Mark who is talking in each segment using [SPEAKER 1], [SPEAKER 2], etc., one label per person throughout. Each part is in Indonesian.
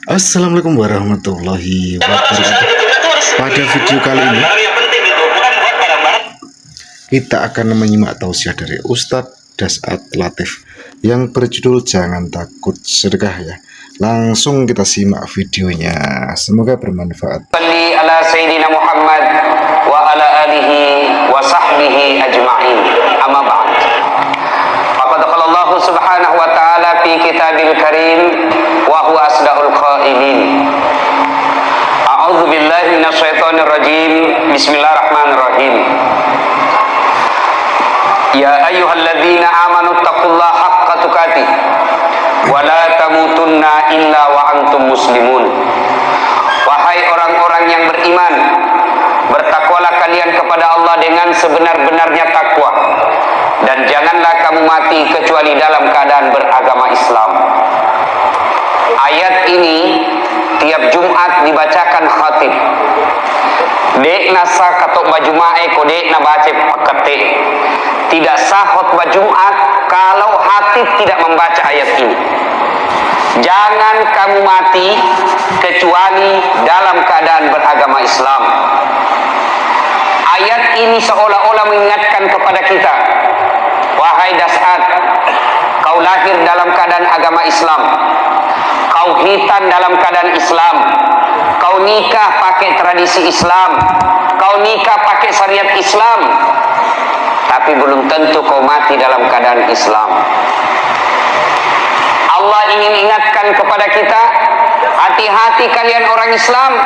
[SPEAKER 1] Assalamualaikum warahmatullahi wabarakatuh. Pada video kali ini kita akan menyimak tausiah dari Ustadz Dasat Latif yang berjudul Jangan Takut Sedekah ya. Langsung kita simak videonya. Semoga bermanfaat.
[SPEAKER 2] Salli ala Sayyidina Muhammad wa ala alihi wa sahbihi ajma'in. Amma ba'd. Faqad qala Allah subhanahu wa ta'ala fi kitabil karim wa huwa asdaqul qailin. A'udzu billahi minasyaitonir rajim. Bismillahirrahmanirrahim. Ya ayyuhalladzina amanu taqullaha haqqa tuqatih wa la tamutunna illa wa antum muslimun. Wahai orang-orang yang beriman, bertakwalah kalian kepada Allah dengan sebenar-benarnya takwa, dan janganlah kamu mati kecuali dalam keadaan beragama Islam. Ayat ini tiap Jumat dibacakan khatib. Dek nasa katok baju mae kodek na baca pakete. Tidak sah khutbah Jumat kalau khatib tidak membaca ayat ini. Jangan kamu mati kecuali dalam keadaan beragama Islam. Ayat ini seolah-olah mengingatkan kepada kita, wahai Dasat, kau lahir dalam keadaan agama Islam, kau hitan dalam keadaan Islam, kau nikah pakai tradisi Islam, kau nikah pakai syariat Islam, tapi belum tentu kau mati dalam keadaan Islam. Allah ingin ingatkan kepada kita, hati-hati kalian orang Islam,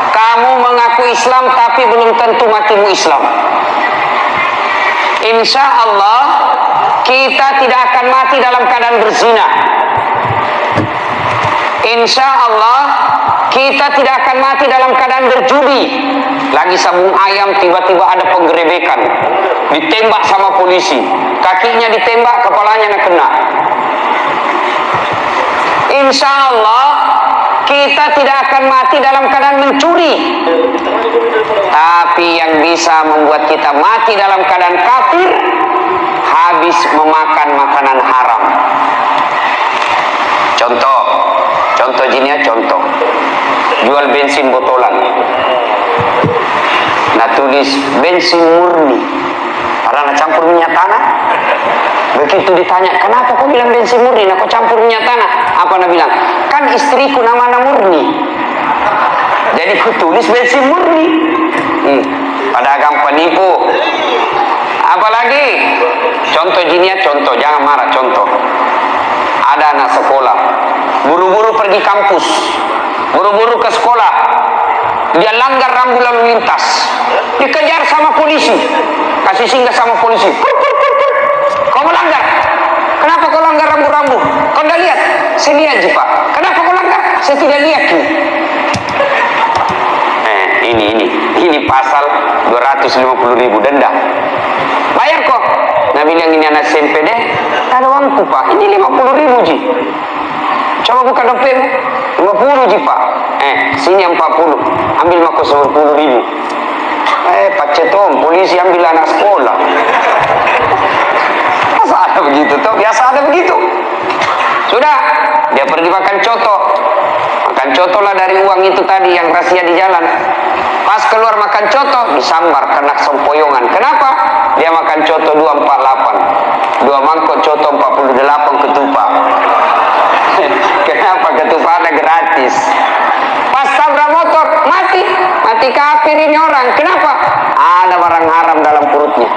[SPEAKER 2] kamu mengaku Islam tapi belum tentu matimu Islam. Insya Allah kita tidak akan mati dalam keadaan berzina. Insya Allah kita tidak akan mati dalam keadaan berjudi. Lagi sambung ayam tiba-tiba ada penggerebekan, ditembak sama polisi, kakinya ditembak, kepalanya kena. Insya Allah kita tidak akan mati dalam keadaan mencuri. Tapi yang bisa membuat kita mati dalam keadaan kafir, habis memakan makanan haram. Contoh jinia, contoh jual bensin botolan, nah tulis bensin murni karena campur minyak tanah. Begitu ditanya, kenapa kau bilang bensin murni, nah kau campur minyak tanah? Apa nak bilang? Kan istriku nama murni, jadi ku tulis bensin murni. Pedagang penipu. Apalagi contoh jinia, contoh, jangan marah, contoh. Ada anak sekolah, buru-buru pergi kampus, buru-buru ke sekolah, dia langgar rambu lalu lintas, dikejar sama polisi, kasih singgah sama polisi. Kau melanggar. Kenapa kau langgar rambu-rambu? Kau tidak lihat? Saya lihat je Pak. Kenapa kau langgar? Saya tidak lihat ni. Ini pasal 250.000 denda. Bayar kok. Nah bilang ini anak SMP deh. Tak ada uangku Pak. Ini 50.000 ji. Coba buka dompetmu. 50 ji Pak. Sini 40. Ambil mako 10.000. Pak Cetom, polisi ambil anak sekolah. Ada begitu toh, biasa ada begitu. Sudah, dia pergi makan coto lah dari uang itu tadi yang rahasia di jalan. Pas keluar makan coto, disambar kena sempoyongan. Kenapa? Dia makan coto 248, 2 mangkok coto 48 ketupat. Kenapa? Ketupat ada gratis. Pas tabrak motor, mati kafir ini orang. Kenapa? Ada barang haram dalam perutnya.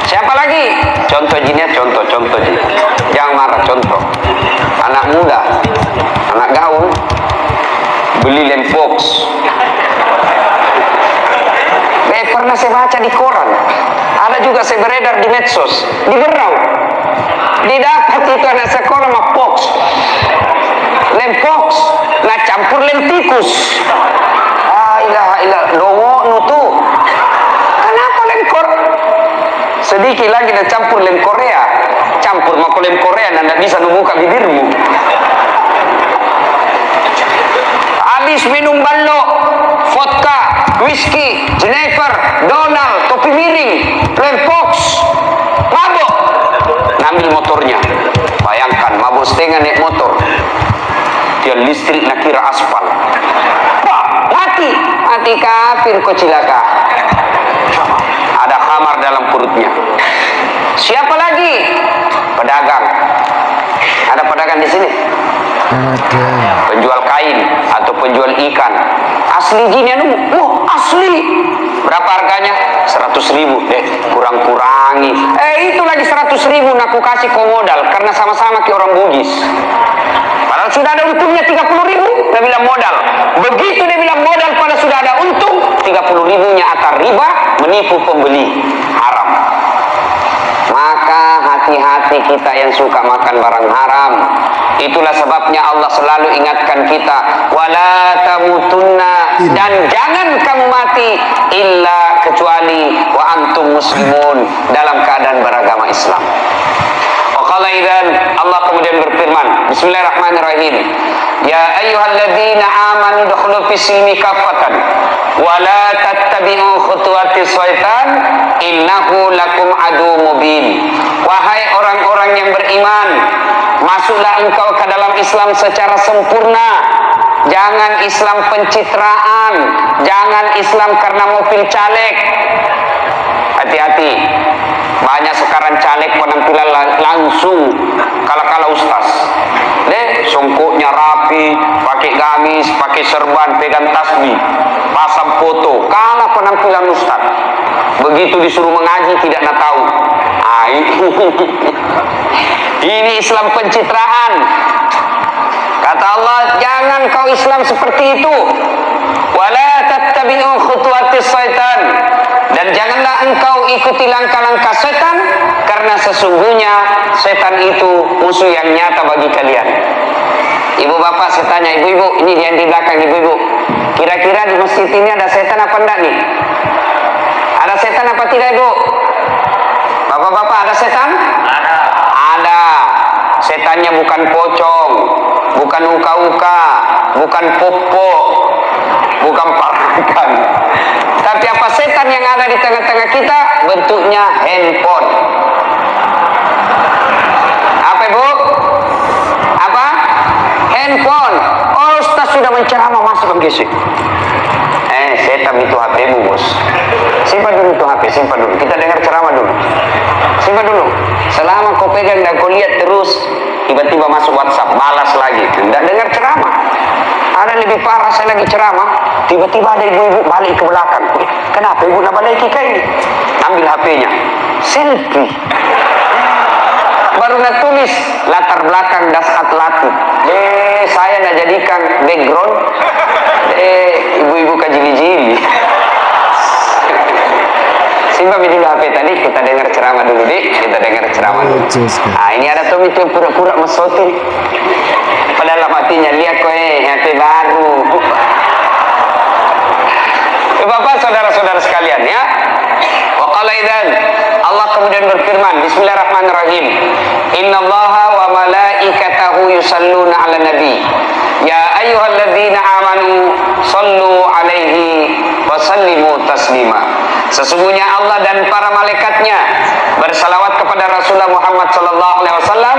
[SPEAKER 2] Siapa lagi? Contoh jinya, contoh ji. Jangan marah, contoh. Anak muda, anak gaul, beli lempox. Pernah saya baca di koran. Ada juga saya beredar di medsos, di Berau. Didapat itu anak sekolah sama pox. Lempox, nah campur lentikus. Ilah, dongo nutu. Kenapa lempor? Sedikit lagi dah campur lem Korea, campur mako lem Korea dan tidak bisa membuka bibirmu. Habis minum ballo, vodka, whisky, Jennifer, Donald, topi miring, lempox, mabuk, ngambil motornya. Bayangkan mabuk setengah naik motor, dia tiang listrik nak kira aspal. Wah, mati kafir kau cilaka. Ada khamar dalam perutnya. Siapa lagi? Pedagang. Ada pedagang di sini?
[SPEAKER 1] Ada.
[SPEAKER 2] Penjual kain atau penjual ikan. Asli gini anu, oh asli. Berapa harganya? 100.000 deh, kurang-kurangi. Itu lagi 100.000 aku kasih kau modal karena sama-sama ke orang Bugis. Padahal sudah ada untungnya 30.000, dia bilang modal. Begitu dia bilang modal pada sudah ada untung, 30.000-nya akan riba, menipu pembeli, haram. Maka hati-hati kita yang suka makan barang haram. Itulah sebabnya Allah selalu ingatkan kita, wala tamutunna, dan jangan kamu mati illa kecuali wa antum muslimun, dalam keadaan beragama Islam. Waqala idzan, Allah kemudian berfirman, bismillahirrahmanirrahim, ya ayyuhalladzina amanu dukhulu fis-silmi kaffatan wa la tattabi'u khutuwatis syaitan innahu lakum adu mubin. Wahai orang-orang yang beriman, masuklah engkau ke dalam Islam secara sempurna. Jangan Islam pencitraan, jangan Islam karena mobil caleg. Hati-hati, banyak sekarang caleg penampilan langsung kala-kala ustaz. Songkoknya rapi, pakai gamis, pakai serban, pegang tasbih, pasang foto, kalah penampilan ustaz. Begitu disuruh mengaji tidak nak tahu. Ini Islam pencitraan. Kata Allah, jangan kau Islam seperti itu. Wala tattabi'u khutuwatis syaitan, dan janganlah engkau ikuti langkah-langkah setan, karena sesungguhnya setan itu musuh yang nyata bagi kalian. Ibu bapak, saya tanya ibu-ibu, ini yang di belakang ibu-ibu, kira-kira di masjid ini ada setan apa enggak nih? Ada setan apa tidak ibu? Bapak-bapak, ada setan? Ada. Setannya bukan pocong, bukan uka-uka, bukan popo, bukan parakan. Tapi apa setan yang ada di tengah-tengah kita? Bentuknya handphone. Apa ibu? Apa? Handphone. Oh, Ustaz sudah menceramah, masuk ke GC. Setan itu HP-mu bos. Simpan dulu itu HP, simpan dulu. Kita dengar ceramah dulu. Simpan dulu. Selama kau pegang dan kau lihat terus, tiba-tiba masuk WhatsApp, balas lagi. Tidak dengar ceramah. Ada lebih parah, saya lagi ceramah, tiba-tiba ada ibu-ibu balik ke belakang. Kenapa ibu nak balik ke ini? Ambil HP-nya, selfie. Baru nak tulis latar belakang dasat latif. Saya nak jadikan background. Ibu-ibu kajili-jili. Simpan dulu HP tadi, kita dengar ceramah dulu dik. Kita dengar ceramah dulu. Ini ada tuh itu pura-pura mesotin. Padahal hatinya lihat kowe HP baru. Bapak saudara-saudara sekalian ya. Wa qala idzan, Allah kemudian berfirman, bismillahirrahmanirrahim. Innallaha wa malaikatahu yusalluna 'alan nabi. Ya ayyuhalladzina amanu sallu 'alaihi wa sallimu taslima. Sesungguhnya Allah dan para malaikatnya bersalawat kepada Rasulullah Muhammad sallallahu alaihi wasallam,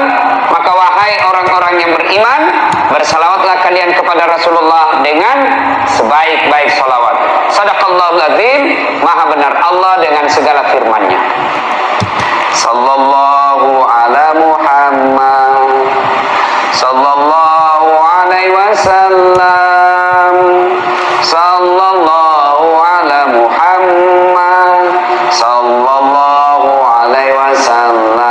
[SPEAKER 2] maka wahai orang-orang yang beriman, bersalawatlah kalian kepada Rasulullah dengan sebaik-baik salawat. Sadaqallahul azim, maha benar Allah dengan segala firman-Nya. Sallallahu ala Muhammad sallallahu alaihi wasallam. Sallallahu ala Muhammad sallallahu alaihi wasallam.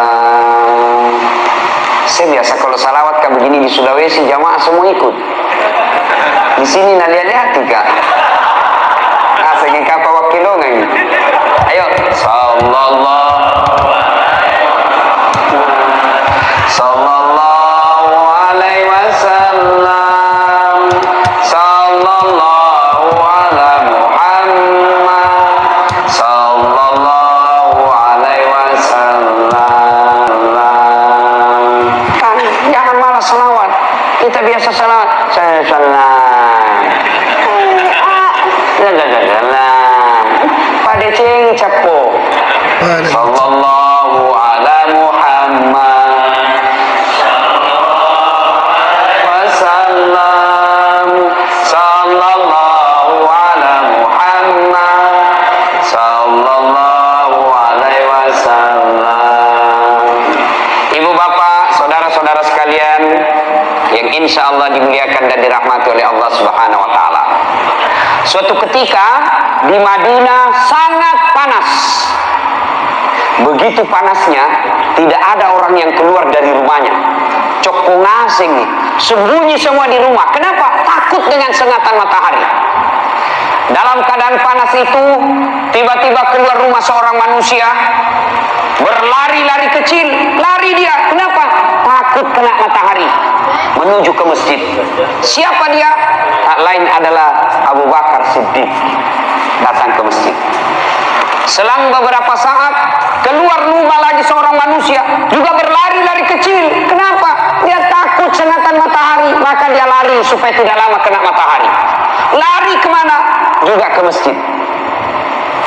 [SPEAKER 2] Saya biasa kalau salawat kayak begini di Sulawesi, jamaah semua ikut. Di sini nak lihat-lihat tiga. Asal kapal wakilong ini. Ayo, sallallahu alaihi wasallam. Sallallahu ala Muhammad sallallahu alaihi wasallam. Jangan malas salawat. Kita biasa salawat. Pada cing capo. Sallallahu ala Muhammad wasallam. insya Allah dimuliakan dan dirahmati oleh Allah Subhanahu wa Ta'ala. Suatu ketika di Madinah sangat panas. Begitu panasnya, tidak ada orang yang keluar dari rumahnya. Cokong asing nih, sembunyi semua di rumah. Kenapa? Takut dengan sengatan matahari. Dalam keadaan panas itu, tiba-tiba keluar rumah seorang manusia, berlari-lari kecil, lari dia. Kenapa? Takut kena matahari. Menuju ke masjid. Siapa dia? Tak lain adalah Abu Bakar Siddiq. Datang ke masjid. Selang beberapa saat, keluar rumah lagi seorang manusia, juga berlari-lari kecil. Kenapa? Dia takut sengatan matahari, maka dia lari supaya tidak lama kena matahari. Lari kemana? Juga ke masjid.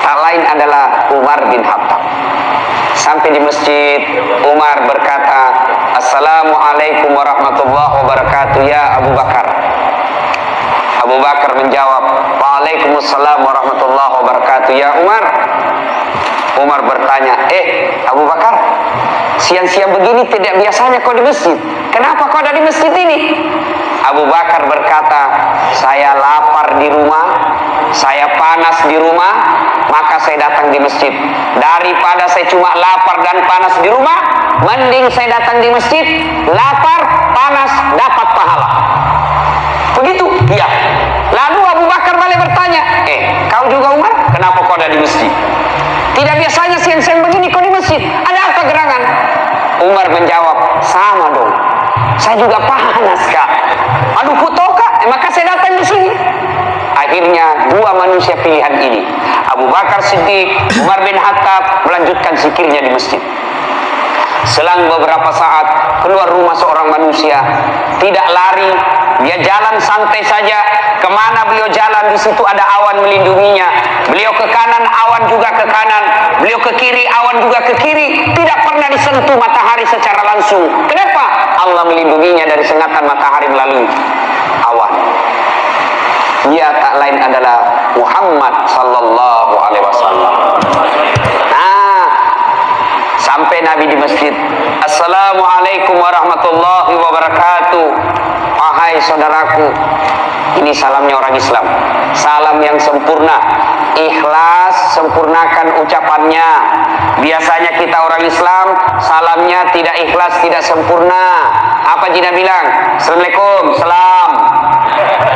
[SPEAKER 2] Tak lain adalah Umar bin Khattab. Sampai di masjid, Umar berkata, "Assalamualaikum warahmatullahi wabarakatuh ya Abu Bakar." Abu Bakar menjawab, "Waalaikumsalam warahmatullahi wabarakatuh ya Umar." Umar bertanya, Abu Bakar, siang-siang begini tidak biasanya kau di masjid. Kenapa kau ada di masjid ini? Abu Bakar berkata, saya lapar di rumah, saya panas di rumah, maka saya datang di masjid. Daripada saya cuma lapar dan panas di rumah, mending saya datang di masjid, lapar, panas, dapat pahala. Begitu? Iya. Lalu Abu Bakar balik bertanya, kau juga Umar? Kenapa kau ada di masjid? Tidak biasanya siang-siang begini kau di masjid. Ada apa gerangan? Umar menjawab, sama dong. Saya juga panas kak. Aduh kutoka, maka saya datang di sini. Akhirnya dua manusia pilihan ini, Abu Bakar Siddiq, Umar bin Khattab, melanjutkan zikirnya di masjid. Selang beberapa saat, keluar rumah seorang manusia, tidak lari, dia jalan santai saja. Kemana beliau jalan, di situ ada awan melindunginya. Beliau ke kanan, awan juga ke kanan. Beliau ke kiri, awan juga ke kiri. Tidak pernah disentuh matahari secara langsung. Kenapa? Allah melindunginya dari sengatan matahari melalui awan. Dia tak lain adalah Muhammad sallallahu alaihi wasallam. Sampai Nabi di masjid, Assalamualaikum warahmatullahi wabarakatuh. Wahai saudaraku, ini salamnya orang Islam, salam yang sempurna, ikhlas, sempurnakan ucapannya. Biasanya kita orang Islam, salamnya tidak ikhlas, tidak sempurna. Apa Jina bilang? Assalamualaikum, salam.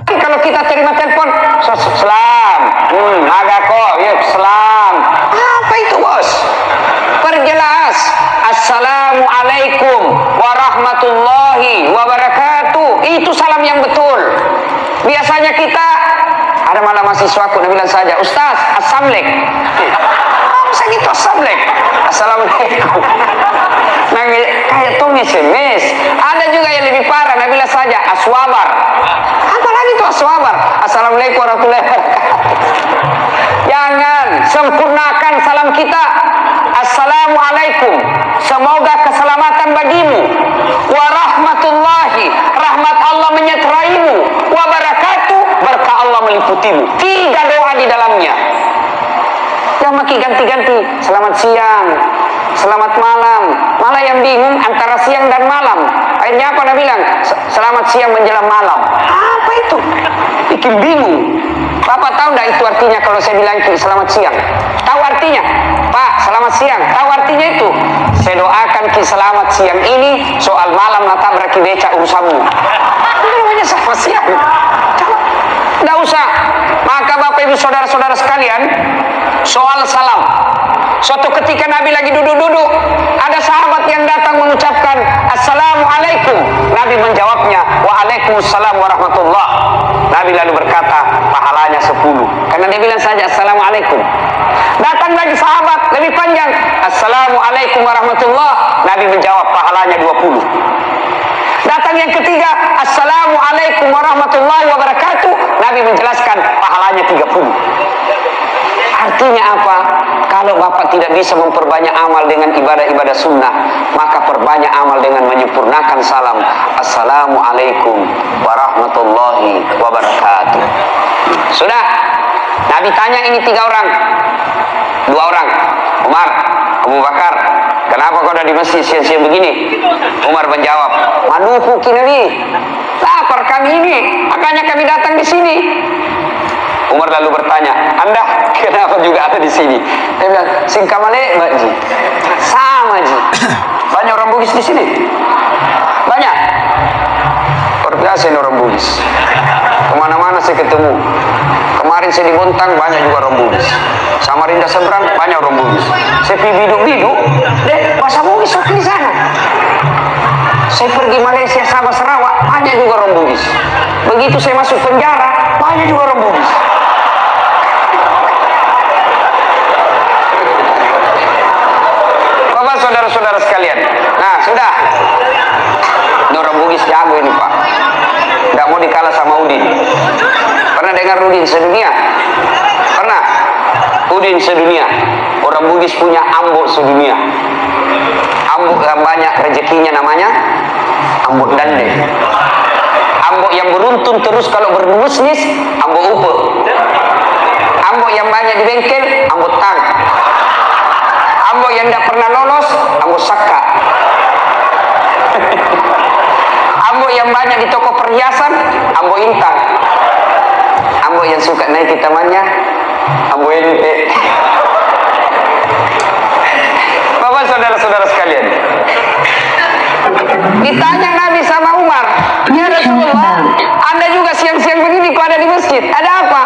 [SPEAKER 2] Kalau kita terima telepon, salam, magako, ya salam. Apa itu bos? Perjelas, Assalamualaikum warahmatullahi wabarakatuh. Itu salam yang betul. Biasanya kita, ada malah mahasiswaku yang bilang saja, Ustaz, Assalamualaikum. Masa gitu Assalamualaikum? Assalamualaikum. Nah, kayak tumis semes. Ada juga yang lebih parah, nah bilang saja aswabar. Apa lagi itu aswabar? Assalamualaikum warahmatullahi wabarakatuh. Jangan, sempurnakan salam kita. Assalamualaikum, semoga keselamatan bagimu. Warahmatullahi, rahmat Allah menyertaimu. Wabarakatuh, berkah Allah meliputimu. 3 doa di dalamnya. Jangan makin ganti-ganti. Selamat siang, selamat malam. Malah yang bingung antara siang dan malam. Akhirnya apa Nabi bilang? Selamat siang menjelang malam. Apa itu? Bikin bingung. Bapak tahu enggak itu artinya kalau saya bilang selamat siang? Tahu artinya? Pak, selamat siang. Tahu artinya itu? Saya doakan ki selamat siang ini, soal malam natabrak beca urusanmu. Itu namanya selamat siang. Tidak usah. Maka Bapak Ibu saudara-saudara sekalian, soal salam. Suatu ketika Nabi lagi duduk-duduk, ada sahabat yang datang mengucapkan Assalamualaikum. Nabi menjawabnya, Waalaikumsalam warahmatullah. Nabi lalu berkata, pahalanya 10. Karena dia bilang saja Assalamualaikum. Datang lagi sahabat lebih panjang, Assalamualaikum warahmatullah. Nabi menjawab, pahalanya 20. Datang yang ketiga, Assalamualaikum warahmatullahi wabarakatuh. Nabi menjelaskan, pahalanya 30. Artinya apa? Kalau Bapak tidak bisa memperbanyak amal dengan ibadah-ibadah sunnah, maka perbanyak amal dengan menyempurnakan salam. Assalamualaikum warahmatullahi wabarakatuh. Sudah. Nabi tanya ini 3 orang. 2 orang. Umar, Abu Bakar, kenapa kau ada di masjid siang-siang begini? Umar menjawab, manuku ki Nabi. kami ini, makanya kami datang di sini. Umar lalu bertanya, Anda kenapa juga ada di sini? Dia bilang, Singkamale, Mbak Ji. Sama Ji. Banyak orang Bugis di sini. Banyak. Luar biasa ini orang Bugis. Kemana-mana saya ketemu. Kemarin saya di Bontang banyak juga orang Bugis. Samarinda seberang banyak orang Bugis. Saya pergi biduk-biduk, bahasa Bugis di sana. Saya pergi Malaysia, Sabah, Sarawak, banyak juga orang Bugis. Begitu saya masuk penjara, banyak juga orang Bugis. Bapak, saudara-saudara sekalian. Nah, sudah. Ini orang Bugis jago ini, Pak. Tidak mau dikalah sama Udin. Pernah dengar Udin sedunia? Pernah? Udin sedunia. Orang Bugis punya ambok sedunia. Ambok yang banyak rezekinya namanya ambok dande. Ambok yang beruntun terus kalau berbisnis, ambok upe. Ambok yang banyak di bengkel, ambok tang. Ambok yang tidak pernah lolos, ambok saka. Ambok yang banyak di toko perhiasan, ambok intang. Ambok yang suka naik di tamannya, ambok ente. Bapak, saudara-saudara sekalian, ditanya Nabi sama Umar, ya Rasulullah, Anda juga siang-siang begini kok ada di masjid, ada apa?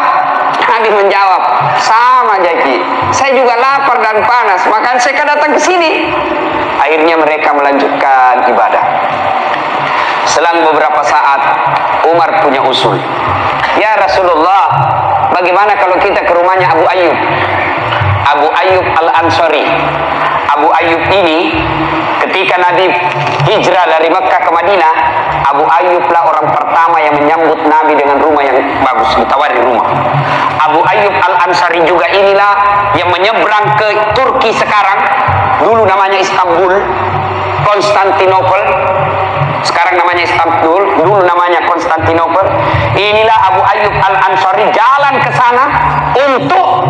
[SPEAKER 2] Nabi menjawab, sama Jaki, saya juga lapar dan panas, makanya saya datang ke sini. Akhirnya mereka melanjutkan ibadah. Selang beberapa saat, Umar punya usul. Ya Rasulullah, bagaimana kalau kita ke rumahnya Abu Ayyub? Abu Ayyub Al-Ansari. Abu Ayyub ini ketika Nabi hijrah dari Mekah ke Madinah, Abu Ayyub lah orang pertama yang menyambut Nabi dengan rumah yang bagus, ditawari rumah. Abu Ayyub Al-Ansari juga inilah yang menyeberang ke Turki sekarang, dulu namanya Istanbul, Konstantinopel, sekarang namanya Istanbul, dulu namanya Konstantinopel. Inilah Abu Ayyub Al-Ansari jalan ke sana untuk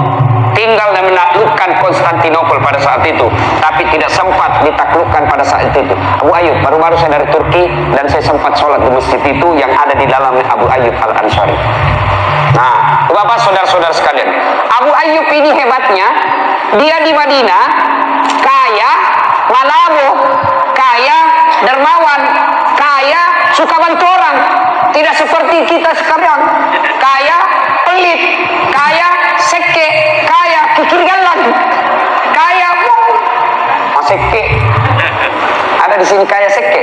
[SPEAKER 2] tinggal dan menaklukkan Konstantinopel pada saat itu, tapi tidak sempat ditaklukkan pada saat itu. Abu Ayyub, baru-baru saya dari Turki dan saya sempat sholat di masjid itu yang ada di dalam Abu Ayyub Al-Ansari. Nah, Bapak, saudara-saudara sekalian, Abu Ayyub ini hebatnya, dia di Madinah kaya, malabo, kaya, dermawan, kaya, suka bantu orang. Tidak seperti kita sekarang, kaya, pelit, kaya, seke, kaya, kikir galang, kaya, seke. Ada di sini kaya seke?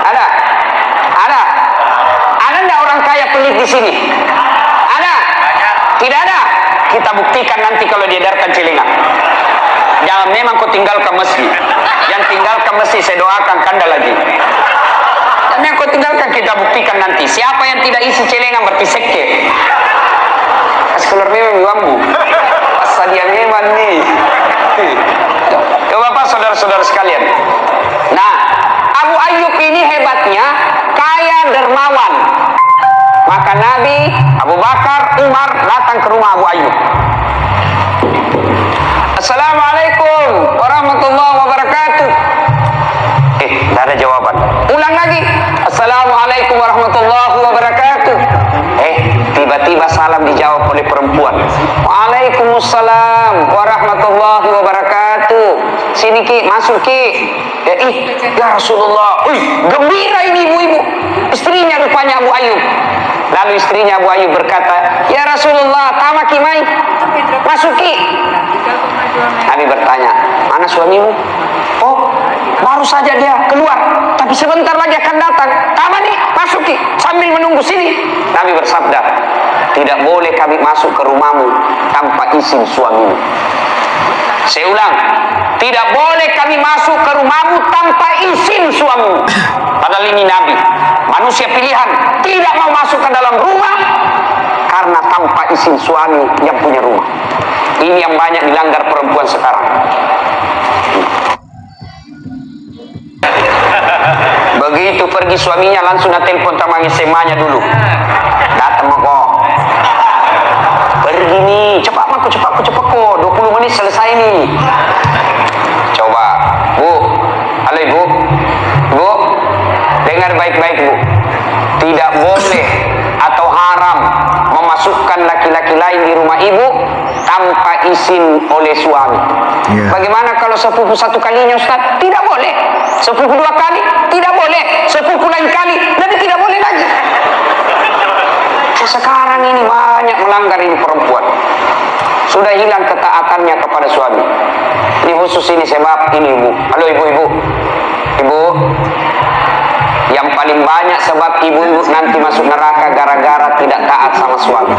[SPEAKER 2] Ada? Ada? Ada enggak orang kaya pelit di sini? Ada? Tidak ada? Kita buktikan nanti kalau diedarkan celengan. Jangan memang kau tinggalkan masjid. Yang tinggalkan masjid saya doakan kanda lagi. Dan yang kau tinggalkan kita buktikan nanti. Siapa yang tidak isi celengan berarti seke. Keluar memang bambu. Asal dia memang nih. Bapak, saudara-saudara sekalian. Nah, Abu Ayyub ini hebatnya kaya dermawan. Maka Nabi, Abu Bakar, Umar datang ke rumah Abu Ayyub. Assalamualaikum warahmatullahi wabarakatuh. Tidak ada jawaban. Ulang lagi. Assalamualaikum warahmatullahi wabarakatuh. Tiba-tiba salam dijawab oleh perempuan. Waalaikumsalam warahmatullahi wabarakatuh. Sini Ki, masuk Ki. Ya Rasulullah. Gembira ini ibu-ibu. Istrinya rupanya Abu Ayyub. Lalu istrinya Abu Ayyub berkata, ya Rasulullah, tamaki mai. Masuk Ki. Nabi bertanya, mana suamimu? Oh, baru saja dia keluar, tapi sebentar lagi akan datang. Taman nih, masuk Ki, sambil menunggu sini. Nabi bersabda, tidak boleh kami masuk ke rumahmu tanpa izin suamimu. Saya ulang, tidak boleh kami masuk ke rumahmu tanpa izin suamimu. Padahal ini Nabi, manusia pilihan, tidak mau masuk ke dalam rumah karena tanpa izin suami yang punya rumah. Ini yang banyak dilanggar perempuan sekarang. Begitu pergi suaminya langsung telepon sama SMA-nya dulu. Datang kok. Pergi nih, cepat kok. 20 menit selesai nih. Coba, Bu. Halo Ibu. Bu, dengar baik-baik Bu. Tidak tidak boleh atau haram memasukkan laki-laki lain di rumah ibu tanpa izin oleh suami. Bagaimana kalau sepupu satu kalinya Ustaz? Tidak boleh. Sepupu dua kali? Tidak boleh. Sepupu lain kali? Lebih tidak boleh lagi. Sekarang ini banyak melanggar ini perempuan. Sudah hilang ketaatannya kepada suami. Ini khusus ini sebab ini ibu. Halo ibu-ibu. Ibu, yang paling banyak sebab ibu nanti masuk neraka gara-gara tidak taat sama suami.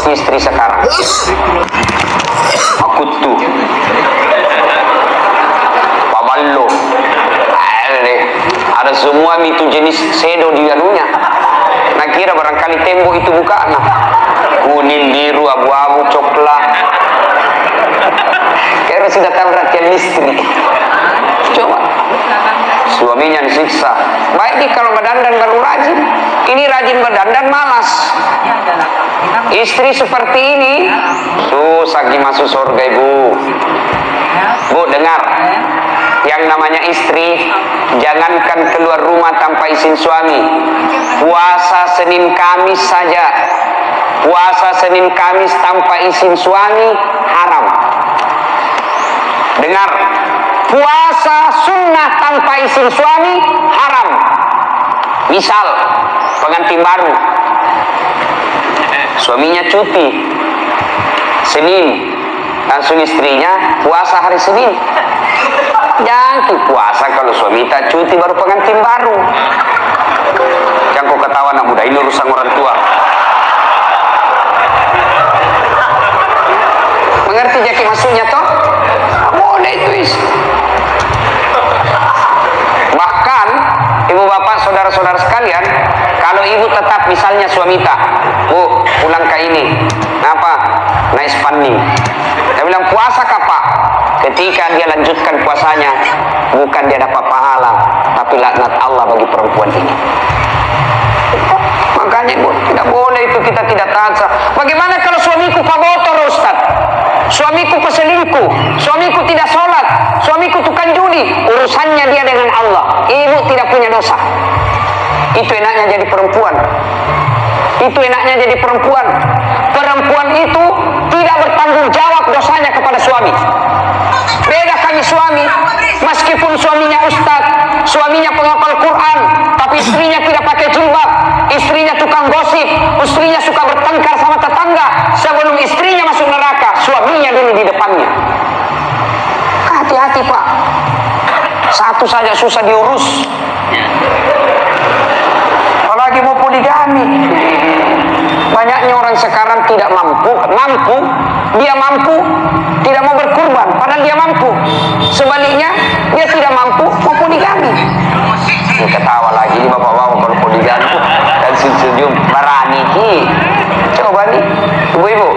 [SPEAKER 2] Istri sekarang Akutu Paballo ada semua itu jenis sedo di dalamnya. Nah kira barangkali tembok itu bukan kuning, biru, abu-abu, coklat. Kira sudah tahu perhatian istri. Coba suaminya disiksa. Baik nih kalau berdandan baru rajin. Ini rajin berdandan malas. Istri seperti ini susah masuk surga ibu. Bu dengar, yang namanya istri jangankan keluar rumah tanpa izin suami. Puasa Senin Kamis saja, puasa Senin Kamis tanpa izin suami haram. Dengar, puasa sunnah tanpa izin suami haram. Misal pengantin baru, suaminya cuti Senin, langsung istrinya puasa hari Senin. Jangan puasa kalau suami tak cuti baru pengantin baru. Jangan kau ketawa anak muda, ini urusan orang tua. Mengerti jadi maksudnya toh? Boleh itu is. Bahkan ibu bapak saudara-saudara sekalian, kalau ibu tetap misalnya suami tak, bu pulang ke ini, kenapa? Naik spanding. Dia bilang puasa kah pak? Ketika dia lanjutkan puasanya, bukan dia dapat pahala, tapi laknat Allah bagi perempuan ini. Makanya bu, tidak boleh itu kita tidak taat. Bagaimana kalau suamiku pabotor Ustaz? Suamiku peselingkuh, suamiku tidak sholat, suamiku tukang judi, urusannya dia dengan Allah. Ibu tidak punya dosa. Itu enaknya jadi perempuan. Itu enaknya jadi perempuan. Perempuan itu tidak bertanggung jawab dosanya kepada suami. Beda kami suami, meskipun suaminya ustaz, suaminya penghafal Quran, tapi istrinya tidak pakai jilbab, istrinya tukang gosip, istrinya suka bertengkar sama tetangga. Sebelum istrinya masuk neraka, suaminya dulu di depannya. Hati-hati pak, satu saja susah diurus, apalagi mau poligami. Banyaknya orang sekarang tidak mampu, dia mampu, tidak mau berkurban, padahal dia mampu. Sebaliknya, dia tidak mampu, mau poligami. Ini ketawa lagi, ini bapak-bapak kalau poligami, dan setuju berani ki. Coba nih, ibu-ibu,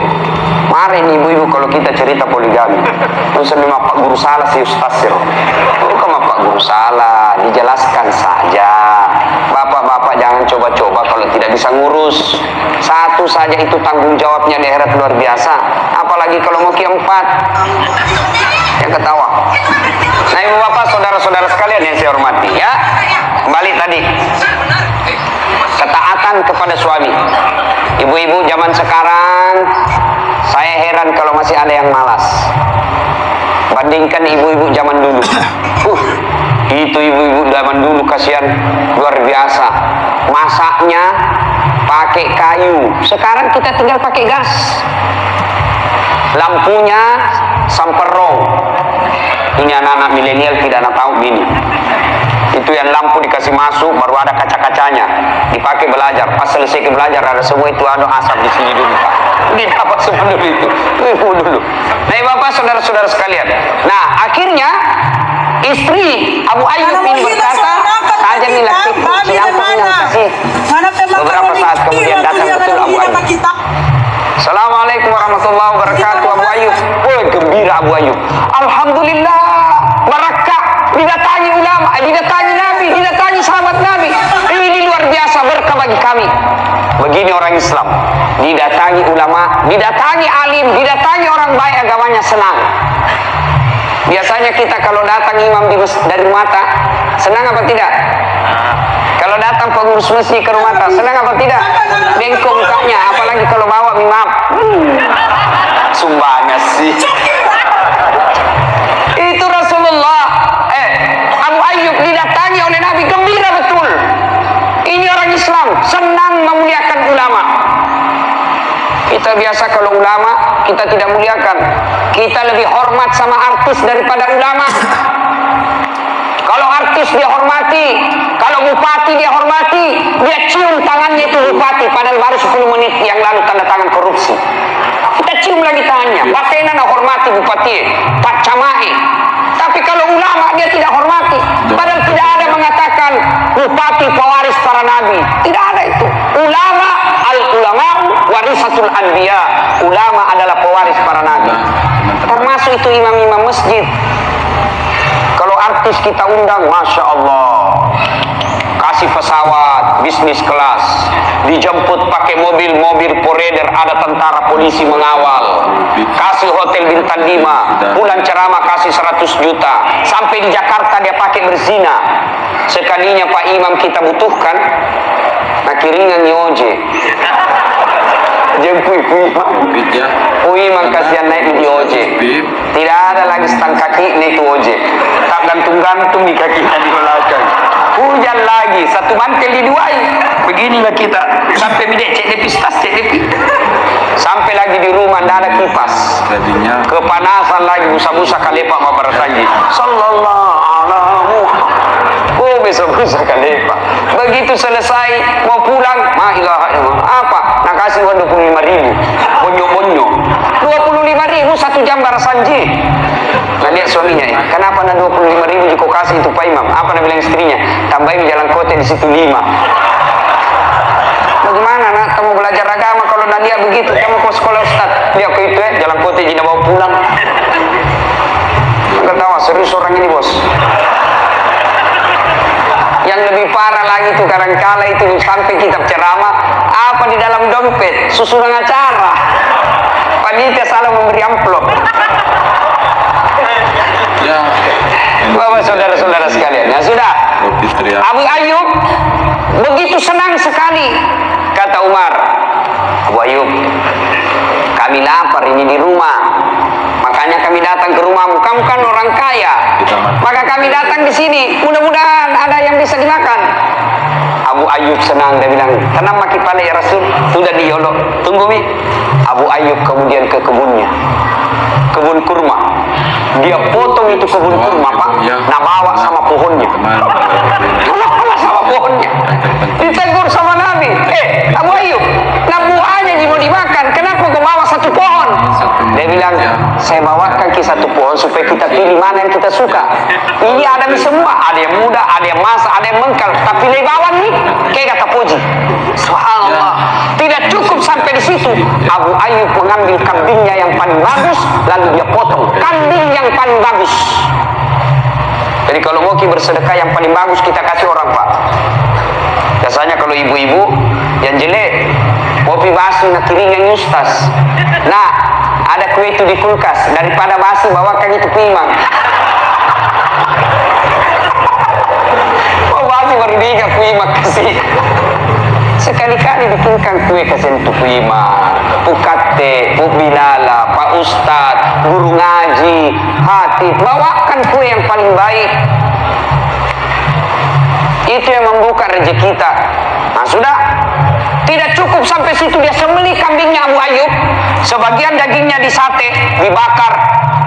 [SPEAKER 2] mari nih ibu-ibu kalau kita cerita poligami. Terus sama Pak Guru salah si Ustaz sih. Bukan Pak Guru salah, dijelaskan saja. Bapak-bapak jangan coba-coba kalau tidak bisa ngurus. Satu saja itu tanggung jawabnya di akhirat luar biasa. Apalagi kalau mau keempat. Yang ketawa. Nah ibu bapak saudara-saudara sekalian yang saya hormati ya. Kembali tadi. Ketaatan kepada suami. Ibu-ibu zaman sekarang saya heran kalau masih ada yang malas. Bandingkan ibu-ibu zaman dulu. Itu ibu-ibu zaman dulu kasihan luar biasa. Masaknya pakai kayu. Sekarang kita tinggal pakai gas. Lampunya samperong. Ini anak-anak milenial tidak tahu gini. Itu yang lampu dikasih masuk baru ada kaca-kacanya. Dipakai belajar. Pas selesai belajar ada semua itu ada asap di sini dulu Pak. Ini dapat semua dulu itu. Dulu. Nah bapak saudara-saudara sekalian. Nah akhirnya istri Abu Ayyub ini berkata, saja nih laki-laki siapa yang kasih. Beberapa saat kemudian datang betul Abu Ayyub. Assalamualaikum warahmatullahi wabarakatuh Abu Ayyub. Oh gembira Abu Ayyub. Alhamdulillah barakah. Didatangi ulama, didatangi Nabi, didatangi sahabat Nabi. Ini luar biasa berkah bagi kami. Begini orang Islam, didatangi ulama, didatangi alim, didatangi orang baik agamanya senang. Biasanya kita kalau datang imam dari mata, senang apa tidak? Kalau datang pengurus masjid ke rumah tak senang apa tidak? Bengkok mukanya, apalagi kalau bawa mimap. Sumbangnya sih. Itu Rasulullah. Abu Ayyub didatangi oleh Nabi, gembira betul. Ini orang Islam, senang memuliakan ulama. Kita biasa kalau ulama kita tidak muliakan. Kita lebih hormat sama artis daripada ulama. Kalau artis dia hormati, kalau bupati dia hormati, dia cium tangannya itu bupati, padahal baru 10 menit yang lalu tanda tangan korupsi. Kita cium lagi tangannya, bakainan hormati bupati, Pak Camai. Tapi kalau ulama dia tidak hormati, padahal tidak ada mengatakan bupati pewaris para nabi, tidak ada itu. Ulama, al-ulama'u warisatul anbiya. Ulama adalah pewaris para nabi. Termasuk itu imam-imam masjid. Kalau artis kita undang, Masya Allah, kasih pesawat, bisnis kelas, dijemput pakai mobil poreder, ada tentara polisi mengawal, kasih hotel bintang 5, bulan ceramah kasih 100 juta, sampai di Jakarta dia pakai berzina. Sekalinya Pak Imam kita butuhkan, nah kiringan nyoje. Jemput Imam kasihan naik di ojek. Tidak ada lagi stang kaki naik ke ojek. Tak gantung-gantung di kaki di belakang. Hujan lagi, satu mantel diduai. Beginilah kita sampai bidek cek depis tas cek depis. Sampai lagi di rumah tidak ada kipas. Kepanasan lagi busa-busa kalepak mabar lagi. Sallallahu alaihi wasallam. Busa-busa kalepak. Begitu selesai mau pulang, ma ilaha illallah. Apa? Nak kasih 25.000. Bonyo-bonyo. 25.000 1 jam barasanji. Nah lihat suaminya ya. Kenapa nak 25.000 kau kasih itu Pak Imam? Apa nak bilang istrinya? Tambahin jalan kota di situ 5. Bagaimana nak kamu belajar agama kalau nak lihat begitu? Kamu ke sekolah Ustaz. Lihat ke itu jalan kota jina bawa pulang. Enggak tahu serius orang ini bos. Yang lebih parah lagi tuh kadang-kala itu sampai kitab ceramah apa di dalam dompet susunan acara. Panitia salah memberi amplop. Ya. Bapak saudara-saudara sekalian, ya sudah. Abu Ayyub begitu senang sekali, kata Umar. Abu Ayyub, kami lapar ini di rumah. Makanya kami datang ke rumahmu. Kamu kan orang kaya. Maka kami datang di sini. Mudah-mudahan ada yang bisa dimakan. Abu Ayyub senang. Dia bilang, tenang maki pale ya Rasul. Sudah diolok. Tunggu mi. Abu Ayyub kemudian ke kebunnya. Kebun kurma. Dia potong itu kebun kurma, Pak. Nah bawa sama pohonnya. Bawa sama pohonnya. Ditegur sama Nabi. Abu Ayyub, nah buahnya mau dimakan. Kenapa kau bawa satu pohon? Dia bilang, saya bawakan ke satu pohon supaya kita pilih mana yang kita suka. Ini ada di semua, ada yang muda, ada yang masa, ada yang mengkal. Tapi lebawan nih, kayak kata Puji. Subhanallah. Tidak cukup sampai di situ. Abu Ayyub mengambil kambingnya yang paling bagus, lalu dia potong kambing yang paling bagus. Jadi kalau mau bersedekah yang paling bagus kita kasih orang Pak. Biasanya kalau ibu-ibu yang jelek, kopi basi nak kiringan Ustaz. Nah, ada kue itu di kulkas, daripada basi bawakan itu ke Imam. Oh basi baru diingat ke Imam kasih. Sekali-kali bikinkan kue kasih untuk Imam, Pukate, Pubinala, Pak Ustadz, guru ngaji, hatib, bawakan kue yang paling baik. Itu yang membuka rezeki kita. Nah sudah, tidak cukup sampai situ, dia sembelih kambingnya Abu Ayyub. Sebagian dagingnya disate, dibakar.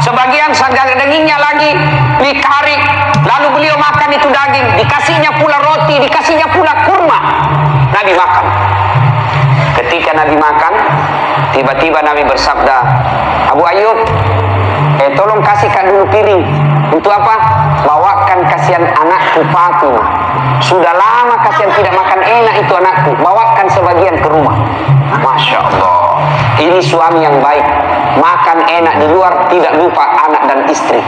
[SPEAKER 2] Sebagian dagingnya lagi dikari. Lalu beliau makan itu daging, dikasihnya pula roti, dikasihnya pula kurma. Nabi makan. Ketika Nabi makan, tiba-tiba Nabi bersabda, Abu Ayyub, tolong kasihkan dulu piring. Untuk apa? Bawakan kasihan anakku Fatimah. Sudah lama kasihan tidak makan enak itu anakku. Bawakan sebagian ke rumah. Masya Allah. Ini suami yang baik. Makan enak di luar, tidak lupa anak dan istri.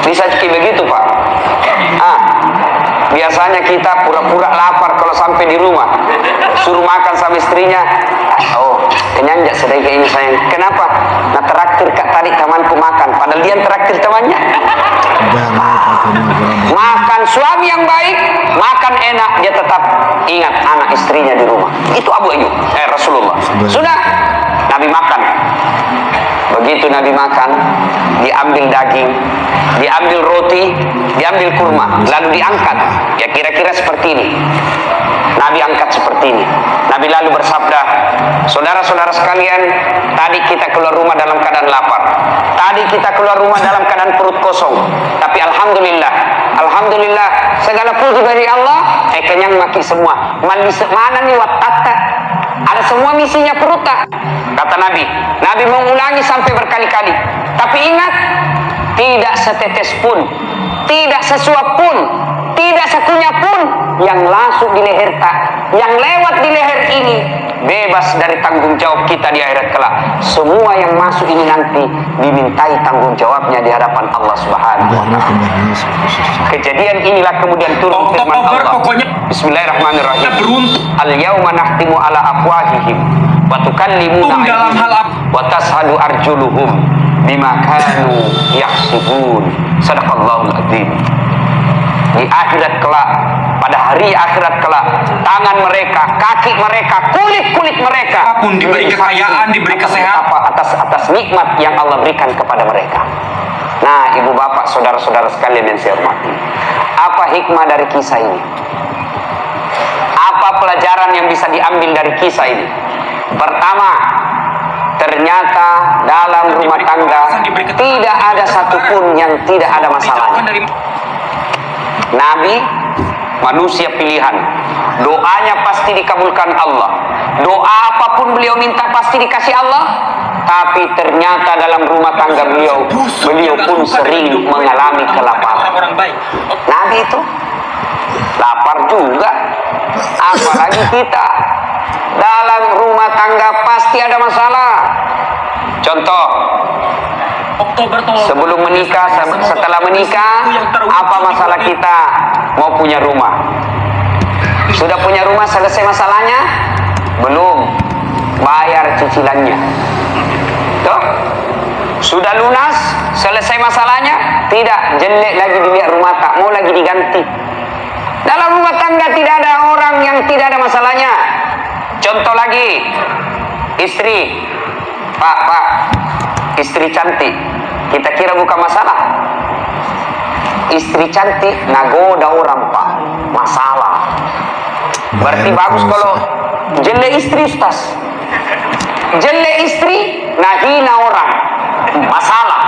[SPEAKER 2] Bisa begitu Pak. Biasanya kita pura-pura lapar kalau sampai di rumah. Suruh makan sama istrinya. Oh, kenyang jak sedikit ini sayang. Kenapa? Nah traktir kak tadi temanku makan. Padahal dia traktir temannya. Makan suami yang baik, makan enak, dia tetap ingat anak istrinya di rumah. Itu Abu Ayyub, Rasulullah. Sudah, Nabi makan. Begitu Nabi makan, diambil daging, diambil roti, diambil kurma, lalu diangkat. Ya kira-kira seperti ini. Nabi angkat seperti ini. Nabi lalu bersabda, saudara-saudara sekalian, tadi kita keluar rumah dalam keadaan lapar. Tadi kita keluar rumah dalam keadaan perut kosong. Tapi alhamdulillah, segala puji dari Allah, kenyang maki semua. Mana nih watata? Ada semua misinya perut tak? Kata Nabi. Nabi mengulangi sampai berkali-kali. Tapi ingat, tidak setetes pun, tidak sesuap pun, tidak sekunyah pun yang langsung di leher tak, yang lewat di leher ini bebas dari tanggung jawab kita di akhirat kelak. Semua yang masuk ini nanti dimintai tanggung jawabnya di hadapan Allah Subhanahu wa Ta'ala. Kejadian inilah kemudian turun firman Allah. Bismillahirrahmanirrahim. Al-yawma nahtimu ala afwahihim wa tukallimuna aydihim wa tashhadu arjuluhum bima kanu yaksibun. Sadaqallahul adzim. Di akhirat kelak, pada hari akhirat kelak, tangan mereka, kaki mereka, kulit mereka
[SPEAKER 3] apapun diberi kekayaan, diberi kesehatan
[SPEAKER 2] atas nikmat yang Allah berikan kepada mereka. Nah, ibu bapak, saudara-saudara sekalian yang saya hormati, apa hikmah dari kisah ini? Apa pelajaran yang bisa diambil dari kisah ini? Pertama, ternyata dalam rumah tangga tidak ada satupun yang tidak ada masalahnya. Nabi manusia pilihan, doanya pasti dikabulkan Allah, doa apapun beliau minta pasti dikasih Allah. Tapi ternyata dalam rumah tangga beliau pun sering mengalami kelaparan. Nabi itu lapar juga, apalagi kita. Dalam rumah tangga pasti ada masalah. Contoh, sebelum menikah, setelah menikah, apa masalah kita? Mau punya rumah. Sudah punya rumah, selesai masalahnya? Belum. Bayar cicilannya. Tuh. Sudah lunas, selesai masalahnya? Tidak. Jelek lagi dilihat rumah tak, mau lagi diganti. Dalam rumah tangga tidak ada orang yang tidak ada masalahnya. Contoh lagi, istri. Pak, istri cantik, kita kira bukan masalah. Istri cantik nagoda orang, Pak, masalah. Berarti bagus kalau jelek istri, Ustaz. Jelek istri nahina orang, masalah.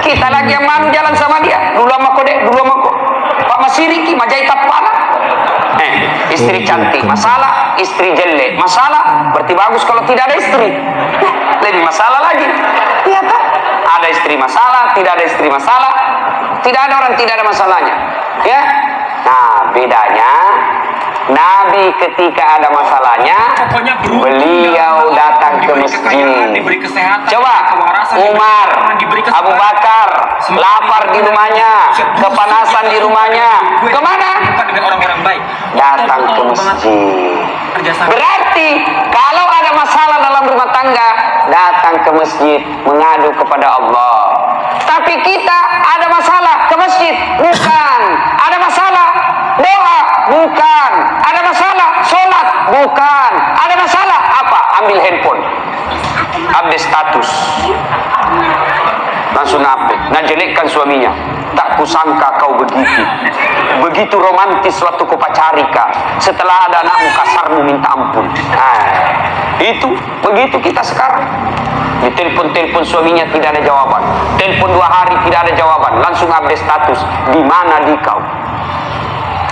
[SPEAKER 2] Kita lagi yang malu jalan sama dia, dulu sama kode, dulu sama kode. Pak Masiriki majai tapana. Istri cantik masalah, istri jelek masalah. Berarti bagus kalau tidak ada istri. Lebih masalah lagi. Iya tak? Ada istri masalah, tidak ada istri masalah. Tidak ada orang tidak ada masalahnya. Ya. Nah, bedanya Nabi ketika ada masalahnya, beliau datang ke masjid. Coba Umar, Abu Bakar lapar di rumahnya, kepanasan di rumahnya, kemana? Datang ke masjid. Berarti kalau ada masalah dalam rumah tangga, datang ke masjid, mengadu kepada Allah. Tapi kita ada masalah ke masjid, bukan. Ada masalah doa, bukan. Ada masalah sholat, bukan. Ada masalah apa? Ambil handphone, update status, langsung update. Nah, jelekkan suaminya. Tak kusangka kau begitu romantis waktu kau pacarika. Setelah ada anakmu kasarmu minta ampun. Nah, itu begitu kita sekarang. Ditelepon suaminya tidak ada jawaban. Telepon 2 hari tidak ada jawaban. Langsung update status. Di mana di kau?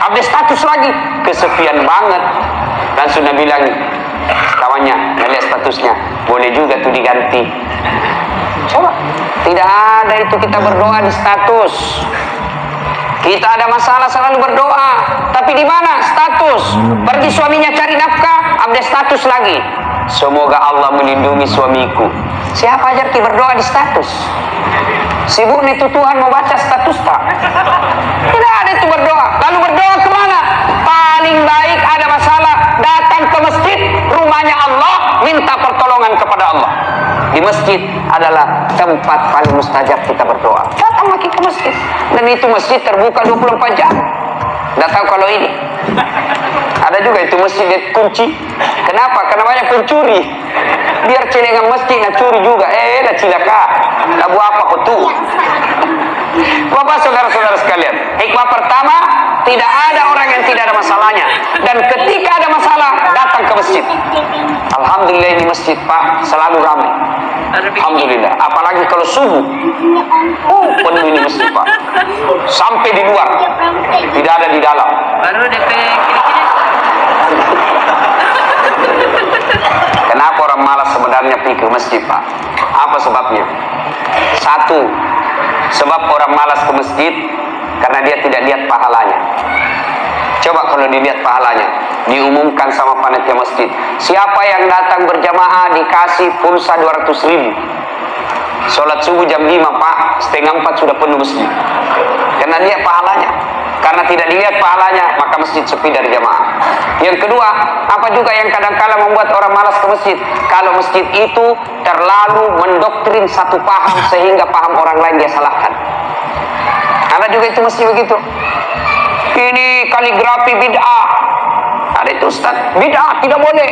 [SPEAKER 2] Update status lagi. Kesepian banget. Langsung dia bilang, kawannya melihat statusnya, boleh juga tuh diganti. Coba, tidak ada itu kita berdoa di status. Kita ada masalah selalu berdoa. Tapi di mana status? Pergi suaminya cari nafkah, update status lagi. Semoga Allah melindungi suamiku. Siapa ajar kita berdoa di status? Sibuk nih tuh Tuhan mau baca status tak? Tidak ada itu berdoa. Lalu berdoa kemana? Paling baik ada masalah, datang ke masjid, rumahnya Allah, minta pertolongan kepada Allah. Di masjid adalah tempat paling mustajab kita berdoa. Datang lagi ke masjid. Dan itu masjid terbuka 24 jam. Nggak tahu kalau ini. Ada juga itu masjid kunci. Kenapa? Karena banyak pencuri. Biar celengan masjid nak curi juga. Lah cilaka. Nak buat apa kau tuh? Bapak saudara-saudara sekalian, hikmah pertama, tidak ada orang yang tidak ada masalahnya. Dan ketika ada masalah, datang ke masjid. Alhamdulillah ini masjid Pak selalu ramai. Alhamdulillah. Apalagi kalau subuh, penuh ini masjid Pak. Sampai di luar, tidak ada di dalam.
[SPEAKER 3] Baru DP kiri-kiri.
[SPEAKER 2] Kenapa orang malas sebenarnya pergi ke masjid Pak? Apa sebabnya? Satu, sebab orang malas ke masjid karena dia tidak lihat pahalanya. Coba kalau dilihat pahalanya, diumumkan sama panitia masjid, siapa yang datang berjamaah dikasih pulsa 200.000. Sholat subuh jam 5 Pak, setengah 4 sudah penuh masjid. Karena lihat pahalanya. Karena tidak dilihat pahalanya, maka masjid sepi dari jamaah. Yang kedua, apa juga yang kadang-kala membuat orang malas ke masjid? Kalau masjid itu terlalu mendoktrin satu paham sehingga paham orang lain dia salahkan. Ada juga itu masjid begitu. Ini kaligrafi bid'ah. Ada itu Ustaz, bid'ah tidak boleh.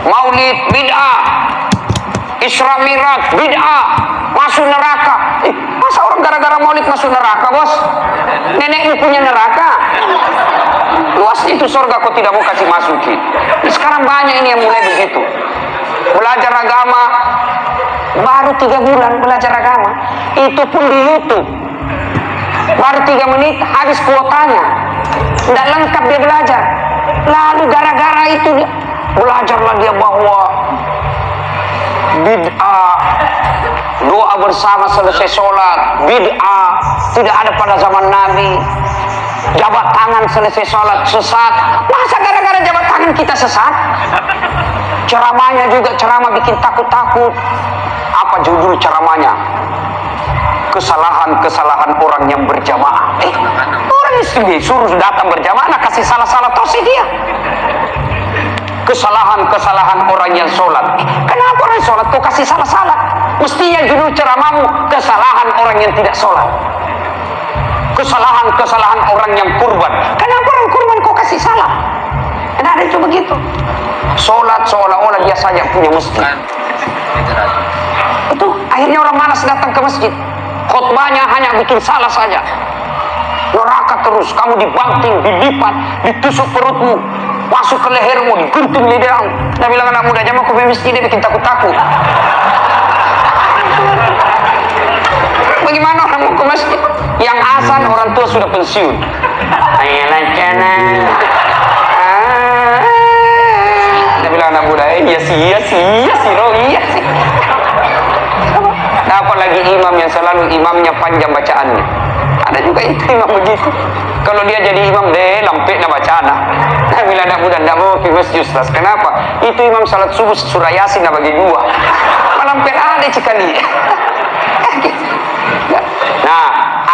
[SPEAKER 2] Maulid bid'ah. Isra Mi'raj bid'ah, masuk neraka. Masa orang gara-gara maulid masuk neraka, bos? Nenekmu punya neraka. Luas itu surga kau tidak mau kasih masuki. Sekarang banyak ini yang mulai begitu. Belajar agama baru 3 bulan belajar agama, itu pun di YouTube. Baru 3 menit habis kuotanya. Tidak lengkap dia belajar. Lalu gara-gara itu dia belajarlah dia bahwa bid'ah, doa bersama selesai sholat bid'ah, tidak ada pada zaman Nabi. Jabat tangan selesai sholat sesat. Masa gara-gara jabat tangan kita sesat? Ceramahnya juga ceramah bikin takut-takut. Apa judul ceramahnya? Kesalahan-kesalahan orang yang berjamaah. Orang disuruh datang berjamaah, nah kasih salah-salah terus dia. Kesalahan-kesalahan orang yang sholat. Kenapa orang sholat kau kasih salah-salah? Mestinya judul ceramahmu kesalahan orang yang tidak sholat. Kesalahan-kesalahan orang yang kurban. Kenapa orang kurban kau kasih salah? Tidak ada itu begitu. Sholat seolah-olah dia saja punya masjid. Itu akhirnya orang malas datang ke masjid. Khutbahnya hanya bikin salah saja. Neraka terus, kamu dibanting, dilipat, ditusuk perutmu, masuk ke lehermu, digunting lidahmu. Dia bilang anak muda jangan ke masjid, dia bikin takut-takut. Bagaimana orang mau ke masjid? Yang azan orang tua sudah pensiun. Ayolah cana. Dia bilang anak muda, iya sih, roh, iya sih. Nah, apalagi imam yang selalu imamnya panjang bacaannya. Ada juga itu imam begitu. Kalau dia jadi imam deh lampek na bacana. Nah, bila anak muda tidak mau ke masjid Ustaz. Kenapa? Itu imam salat subuh surah Yasin na bagi 2. Malampek ada cikali. Nah,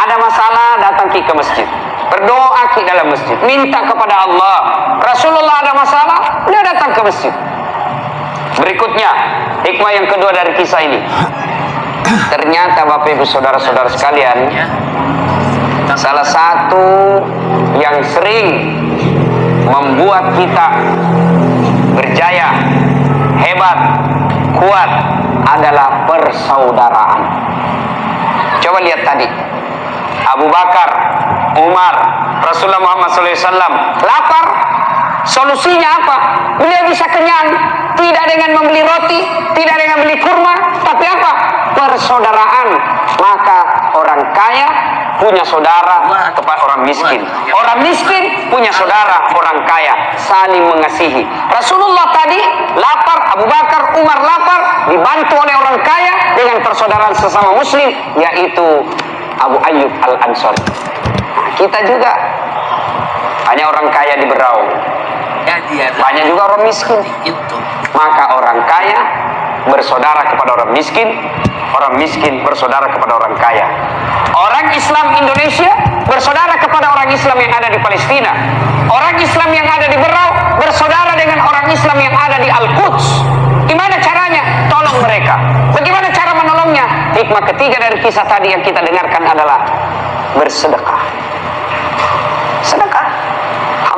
[SPEAKER 2] ada masalah datang ke masjid. Berdoa ke dalam masjid, minta kepada Allah. Rasulullah ada masalah, dia datang ke masjid. Berikutnya, hikmah yang kedua dari kisah ini. Ternyata Bapak Ibu saudara-saudara sekalian, salah satu yang sering membuat kita berjaya, hebat, kuat adalah persaudaraan. Coba lihat tadi, Abu Bakar, Umar, Rasulullah Muhammad SAW lapar, solusinya apa? Beliau bisa kenyang, tidak dengan membeli roti, tidak dengan beli kurma, tapi apa? Persaudaraan. Maka orang kaya punya saudara kepada orang miskin. Orang miskin punya saudara orang kaya, saling mengasihi. Rasulullah tadi lapar, Abu Bakar, Umar lapar, dibantu oleh orang kaya dengan persaudaraan sesama muslim, yaitu Abu Ayyub Al-Ansari. Kita juga hanya orang kaya di Berau, banyak juga orang miskin. Maka orang kaya bersaudara kepada orang miskin bersaudara kepada orang kaya. Orang Islam Indonesia bersaudara kepada orang Islam yang ada di Palestina. Orang Islam yang ada di Berau bersaudara dengan orang Islam yang ada di Al-Quds. Gimana caranya? Tolong mereka. Bagaimana cara menolongnya? Hikmah ketiga dari kisah tadi yang kita dengarkan adalah bersedekah.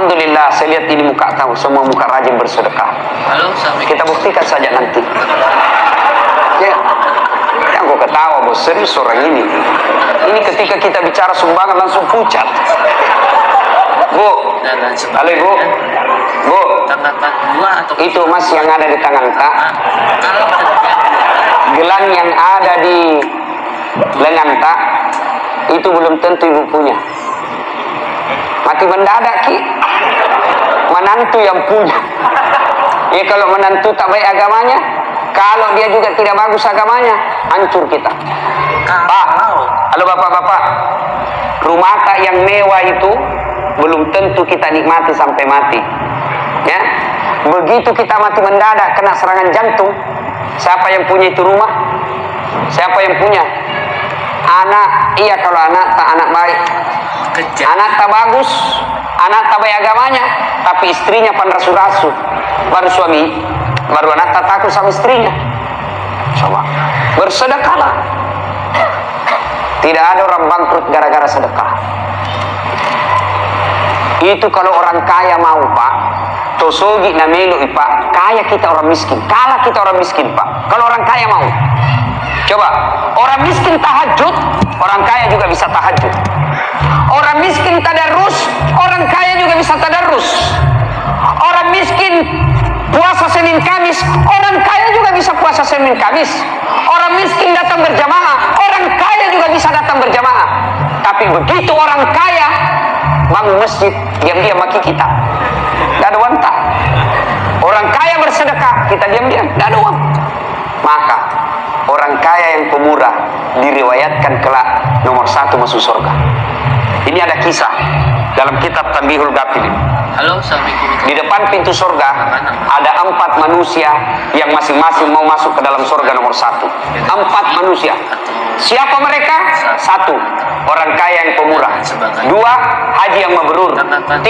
[SPEAKER 2] Alhamdulillah, saya lihat ini muka kamu, semua muka rajin bersedekah.
[SPEAKER 3] Halo, Assalamualaikum.
[SPEAKER 2] Kita buktikan saja nanti. Ya, yang kau ketawa bos, serius orang ini. Ini ketika kita bicara sumbangan langsung pucat. Bu,
[SPEAKER 3] Dan
[SPEAKER 2] halo ibu, bu,
[SPEAKER 3] tanggal 42 atau
[SPEAKER 2] itu mas yang ada di tangan tak,
[SPEAKER 3] kalau kerja
[SPEAKER 2] gelang yang ada di lengan tak, itu belum tentu ibu punya. Mati mendadak ki, menantu yang punya. Ya kalau menantu tak baik agamanya, kalau dia juga tidak bagus agamanya, hancur kita. Pak, halo bapak-bapak, rumah tak yang mewah itu belum tentu kita nikmati sampai mati. Ya, begitu kita mati mendadak kena serangan jantung, siapa yang punya itu rumah? Siapa yang punya? Anak, iya kalau anak tak anak baik.
[SPEAKER 3] kerja
[SPEAKER 2] Anak tak bagus, anak tak baik agamanya, tapi istrinya panrasu-rasu. Baru suami, baru anak tak takut sama istrinya. Coba, bersedekahlah. Tidak ada orang bangkrut gara-gara sedekah. Itu kalau orang kaya mau pak, tosogi namelu pak, kaya kita orang miskin, kalah kita orang miskin pak. Kalau orang kaya mau, coba orang miskin tahajud, orang kaya juga bisa tahajud. Orang miskin tadarus, orang kaya juga bisa tadarus. Orang miskin puasa Senin Kamis, orang kaya juga bisa puasa Senin Kamis. Orang miskin datang berjamaah, orang kaya juga bisa datang berjamaah. Tapi begitu orang kaya bangun masjid, diam-diam maki kita, tidak ada uang tak. Orang kaya bersedekah, kita diam-diam, tidak ada uang. Maka orang kaya yang pemurah diriwayatkan kelak nomor 1 masuk surga. Ini ada kisah dalam kitab Tanbihul Ghafilin.
[SPEAKER 3] halo Assalamualaikum
[SPEAKER 2] Di depan pintu surga ada 4 manusia yang masing-masing mau masuk ke dalam surga nomor 1. 4 manusia. Siapa mereka? 1, orang kaya yang pemurah. 2, haji yang mabrur. 3,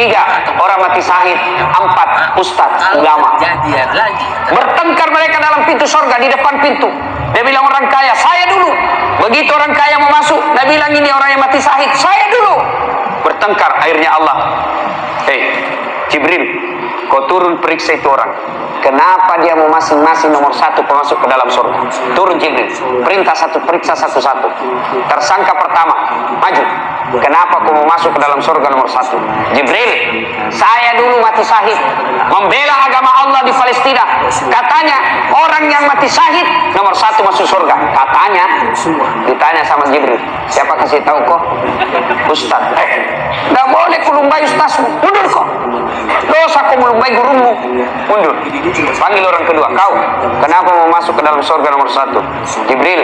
[SPEAKER 2] orang mati syahid. 4, ustadz, ulama.
[SPEAKER 3] jadian lagi
[SPEAKER 2] Bertengkar mereka dalam pintu surga, di depan pintu. Dia bilang orang kaya, saya dulu. Begitu orang kaya mau masuk, dia bilang ini orang yang mati syahid, saya dulu. Bertengkar, akhirnya Allah, hei Jibril, kau turun periksa itu orang. Kenapa dia mau masing-masing nomor 1 masuk ke dalam surga? Turun Jibril, perintah periksa satu-satu. Tersangka pertama, maju. Kenapa kau mau masuk ke dalam surga nomor 1? Jibril, saya dulu mati syahid membela agama Allah di Palestina. Katanya orang yang mati syahid nomor 1 masuk surga. Katanya, ditanya sama Jibril, siapa kasih tahu kok? Ustaz. Tidak boleh kulumbai ustazmu, mundur kok. Dosa kau melumbai gurumu, mundur. Panggil orang kedua, kau kenapa mau masuk ke dalam surga nomor 1? Jibril,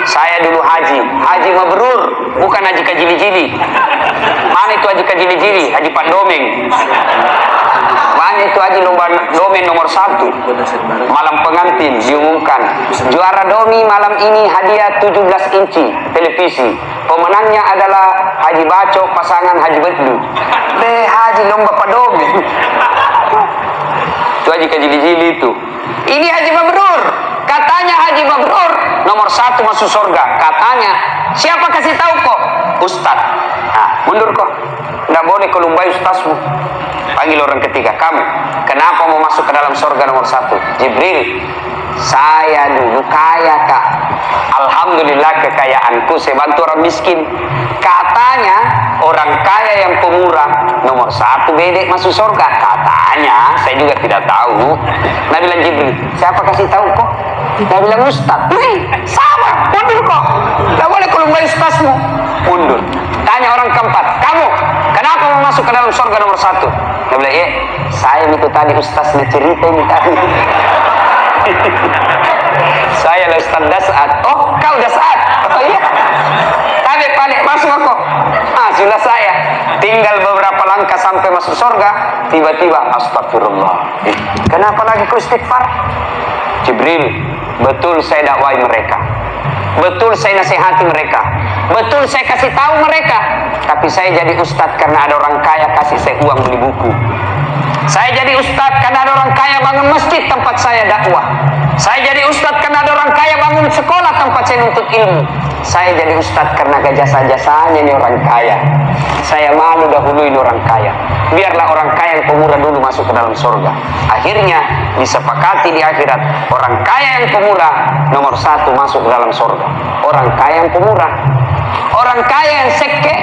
[SPEAKER 2] saya dulu haji mabrur, bukan haji kajili-jili. Mana itu haji kajili-jili? Haji Pak Domeng. Mana itu haji lomba domen nomor 1? Malam pengantin diumumkan, juara domi malam ini hadiah 17 inci televisi. Pemenangnya adalah Haji Baco pasangan Haji Bedlu. Haji lomba Pak Domeng. Itu haji kajili-jili itu. Ini haji mabrur. Katanya haji mabrur nomor 1 masuk surga. Katanya, siapa kasih tahu kok? Ustaz. Nah, mundur kok. Tidak boleh kelumbai ustazmu. Panggil orang ketiga, kamu kenapa mau masuk ke dalam surga nomor 1? Jibril, saya dulu kaya kak. Alhamdulillah kekayaanku saya bantu orang miskin. Katanya orang kaya yang pemurah nomor 1 bedek masuk surga. Katanya, saya juga tidak tahu. Nabi bilang Jibril, siapa kasih tahu kok? Nabi bilang Ustaz. Sama, mundur kok. Tidak boleh kelumbai ustazmu. Mundur. Tanya orang keempat, kamu kenapa mau masuk ke dalam surga nomor 1? Dia bilang, saya itu tadi ustaznya cerita ini tadi. Saya lah Ustaz Dasat. Oh, kau Dasat? Oh iya. Tadi balik masuk aku. Sudah saya. Tinggal beberapa langkah sampai masuk surga. Tiba-tiba, astagfirullah. Kenapa lagi kau istighfar? Jibril, betul saya dakwai mereka. Betul saya nasihati mereka. Betul saya kasih tahu mereka. Tapi saya jadi ustadz karena ada orang kaya kasih saya uang beli buku. Saya jadi ustadz karena ada orang kaya bangun masjid tempat saya dakwah. Saya jadi ustadz karena ada orang kaya bangun sekolah tempat saya nuntut ilmu. saya jadi ustadz karena jasa-jasanya ini orang kaya. Saya malu dahuluin orang kaya. Biarlah orang kaya yang pemurah dulu masuk ke dalam surga. Akhirnya disepakati di akhirat, orang kaya yang pemurah nomor 1 masuk ke dalam surga. Orang kaya yang pemurah. Orang kaya yang sekke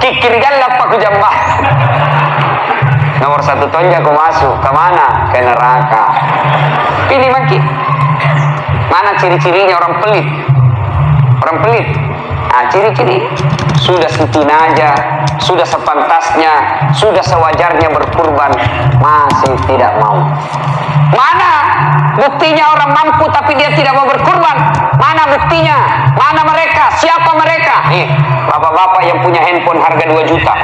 [SPEAKER 2] kikir galap aku jambah. Nomor 1 tonja aku masuk kemana? Ke neraka. Pilih maki. Mana ciri-cirinya orang pelit? Orang pelit. Nah, ciri-ciri sudah setinaja, sudah sepantasnya, sudah sewajarnya berkurban, masih tidak mau. Mana buktinya orang mampu tapi dia tidak mau berkurban? Mana buktinya? Mana mereka? Siapa mereka? Nih, bapak-bapak yang punya handphone harga 2 juta.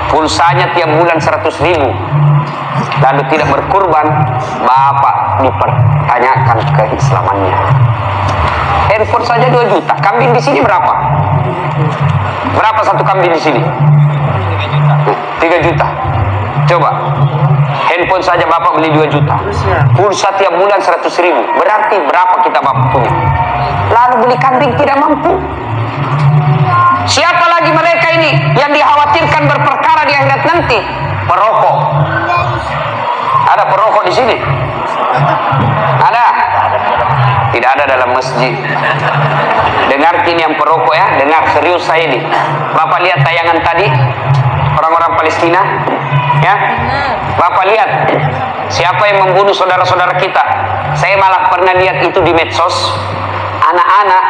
[SPEAKER 2] Pulsanya tiap bulan 100.000. Lalu tidak berkurban, bapak dipertanyakan keislamannya. Handphone saja 2 juta. Kambing di sini berapa? Berapa satu kambing di sini? 3 juta. Coba. Handphone saja bapak beli 2 juta. Pulsa tiap bulan 100.000. Berarti berapa kita bapak punya? Lalu beli kambing tidak mampu. Siapa lagi mereka ini yang dikhawatirkan berperkara di akhirat nanti? Perokok. Ada perokok di sini? Ada? Tidak ada dalam masjid. Dengar ini yang perokok ya, dengar serius saya ini. Bapak lihat tayangan tadi orang-orang Palestina, ya? Bapak lihat siapa yang membunuh saudara-saudara kita. Saya malah pernah lihat itu di medsos. Anak-anak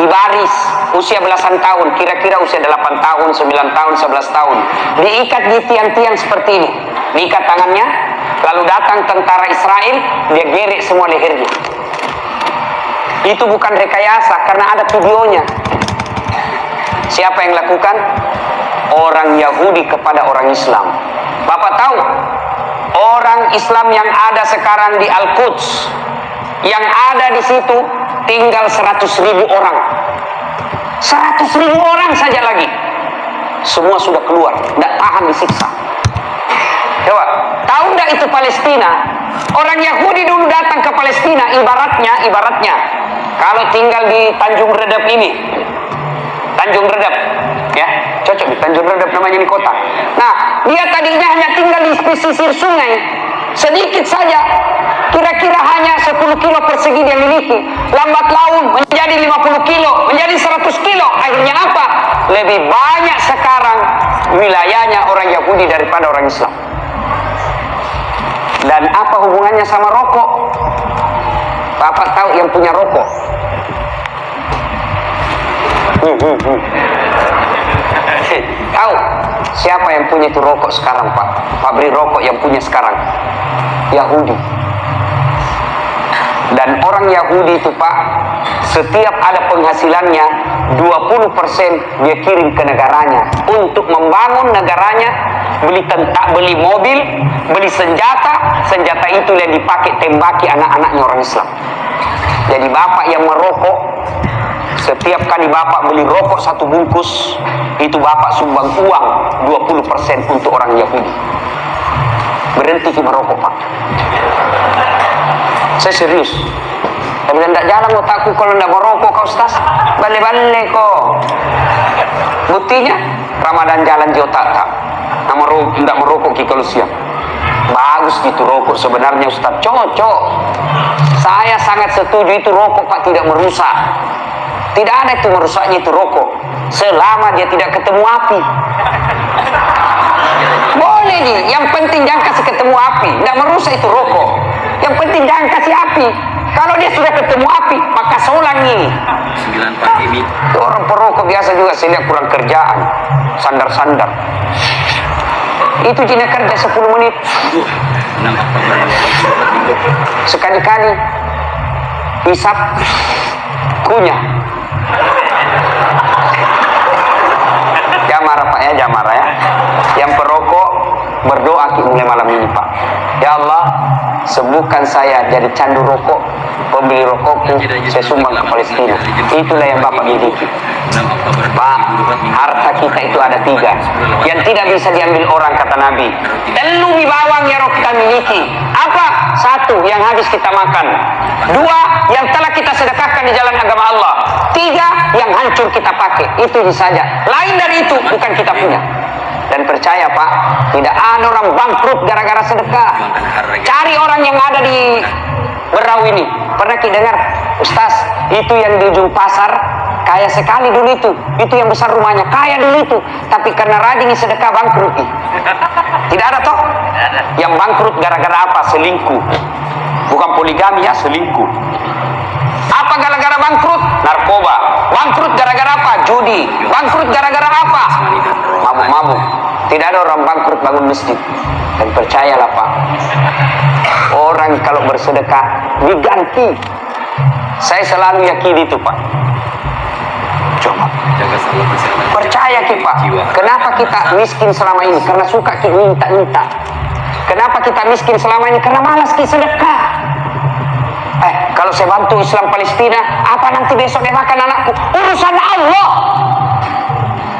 [SPEAKER 2] di baris usia belasan tahun, kira-kira usia 8 tahun, 9 tahun, 11 tahun, diikat di tiang-tiang seperti ini, diikat tangannya, lalu datang tentara Israel, dia gerek semua lehernya. Itu bukan rekayasa karena ada videonya. Siapa yang lakukan? Orang Yahudi kepada orang Islam. Bapak tahu orang Islam yang ada sekarang di Al-Quds, yang ada di situ tinggal 100.000 orang. 100.000 orang saja lagi. Semua sudah keluar, tidak tahan disiksa. Coba, tahu tidak itu Palestina? Orang Yahudi dulu datang ke Palestina, ibaratnya, kalau tinggal di Tanjung Redep ini, Tanjung Redep, ya, cocok di Tanjung Redep namanya ini kota. Nah, dia tadinya hanya tinggal di pesisir sungai, sedikit saja, kira-kira hanya 10 kilo persegi dia miliki. Lambat laun menjadi 50 kilo, menjadi 100 kilo. Akhirnya apa? Lebih banyak sekarang wilayahnya orang Yahudi daripada orang Islam. Dan apa hubungannya sama rokok? Bapak tahu yang punya rokok? Tahu siapa yang punya itu rokok sekarang, Pak? Pabrik rokok yang punya sekarang Yahudi. Dan orang Yahudi itu, Pak, setiap ada penghasilannya 20% dia kirim ke negaranya untuk membangun negaranya, beli mobil, beli senjata itu yang dipakai tembaki anak-anaknya orang Islam. Jadi bapak yang merokok, setiap kali bapak beli rokok 1 bungkus, itu bapak sumbang uang 20% untuk orang Yahudi. Berhenti merokok, Pak. Saya serius. Kalau tidak jalan otakku kalau tidak merokok, kau Ustaz. Bale-bale kok. Buktinya Ramadan jalan di otak tak. Tidak merokok kalau siang. Bagus gitu rokok sebenarnya Ustaz. Cocok. Saya sangat setuju itu rokok, Pak, tidak merusak. Tidak ada itu merusaknya itu rokok, selama dia tidak ketemu api. Boleh nih, yang penting jangan kasih ketemu api. Tidak merusak itu rokok. Yang penting jangan kasih api. Kalau dia sudah ketemu api, maka solang ini.
[SPEAKER 3] 9 pagi ini.
[SPEAKER 2] Orang perokok biasa juga saya lihat kurang kerjaan, sandar-sandar. Itu jenis kerja 10 menit. Sekali-kali hisap, kunyah. Jamara, Pak, ya, jamara ya. Yang perokok berdoa mulai malam ini, Pak. Ya Allah, sembuhkan saya dari candu rokok pembeli rokokku saya sumbang ke Palestina. Itulah yang Bapak miliki. Pak, harta kita itu ada 3 yang tidak bisa diambil orang, kata Nabi. Telu bawang yang roh kita miliki. Apa? 1 yang habis kita makan, 2 yang telah kita sedekahkan di jalan agama Allah, 3 yang hancur kita pakai. Itu saja. Lain dari itu bukan kita punya. Dan percaya Pak, tidak ada orang bangkrut gara-gara sedekah. Cari orang yang ada di Berau ini. Pernah kita dengar, Ustaz, itu yang di ujung pasar kaya sekali dulu itu yang besar rumahnya, kaya dulu itu, tapi karena rajin sedekah bangkrut. Tidak ada toh? Yang bangkrut gara-gara apa? Selingkuh. Bukan poligami ya, selingkuh. Apa gara-gara bangkrut? Narkoba. Bangkrut gara-gara apa? Judi. Bangkrut gara-gara apa? Mabuk-mabuk. Tidak ada orang bangkrut bangun masjid. Dan percayalah Pak, orang kalau bersedekah diganti. Saya selalu yakini itu Pak. Coba percaya kita Pak. Kenapa kita miskin selama ini? Karena suka kita minta-minta. Kenapa kita miskin selama ini? Karena malas kita sedekah. Kalau saya bantu Islam Palestina, apa nanti besok dia makan anakku? Urusan Allah.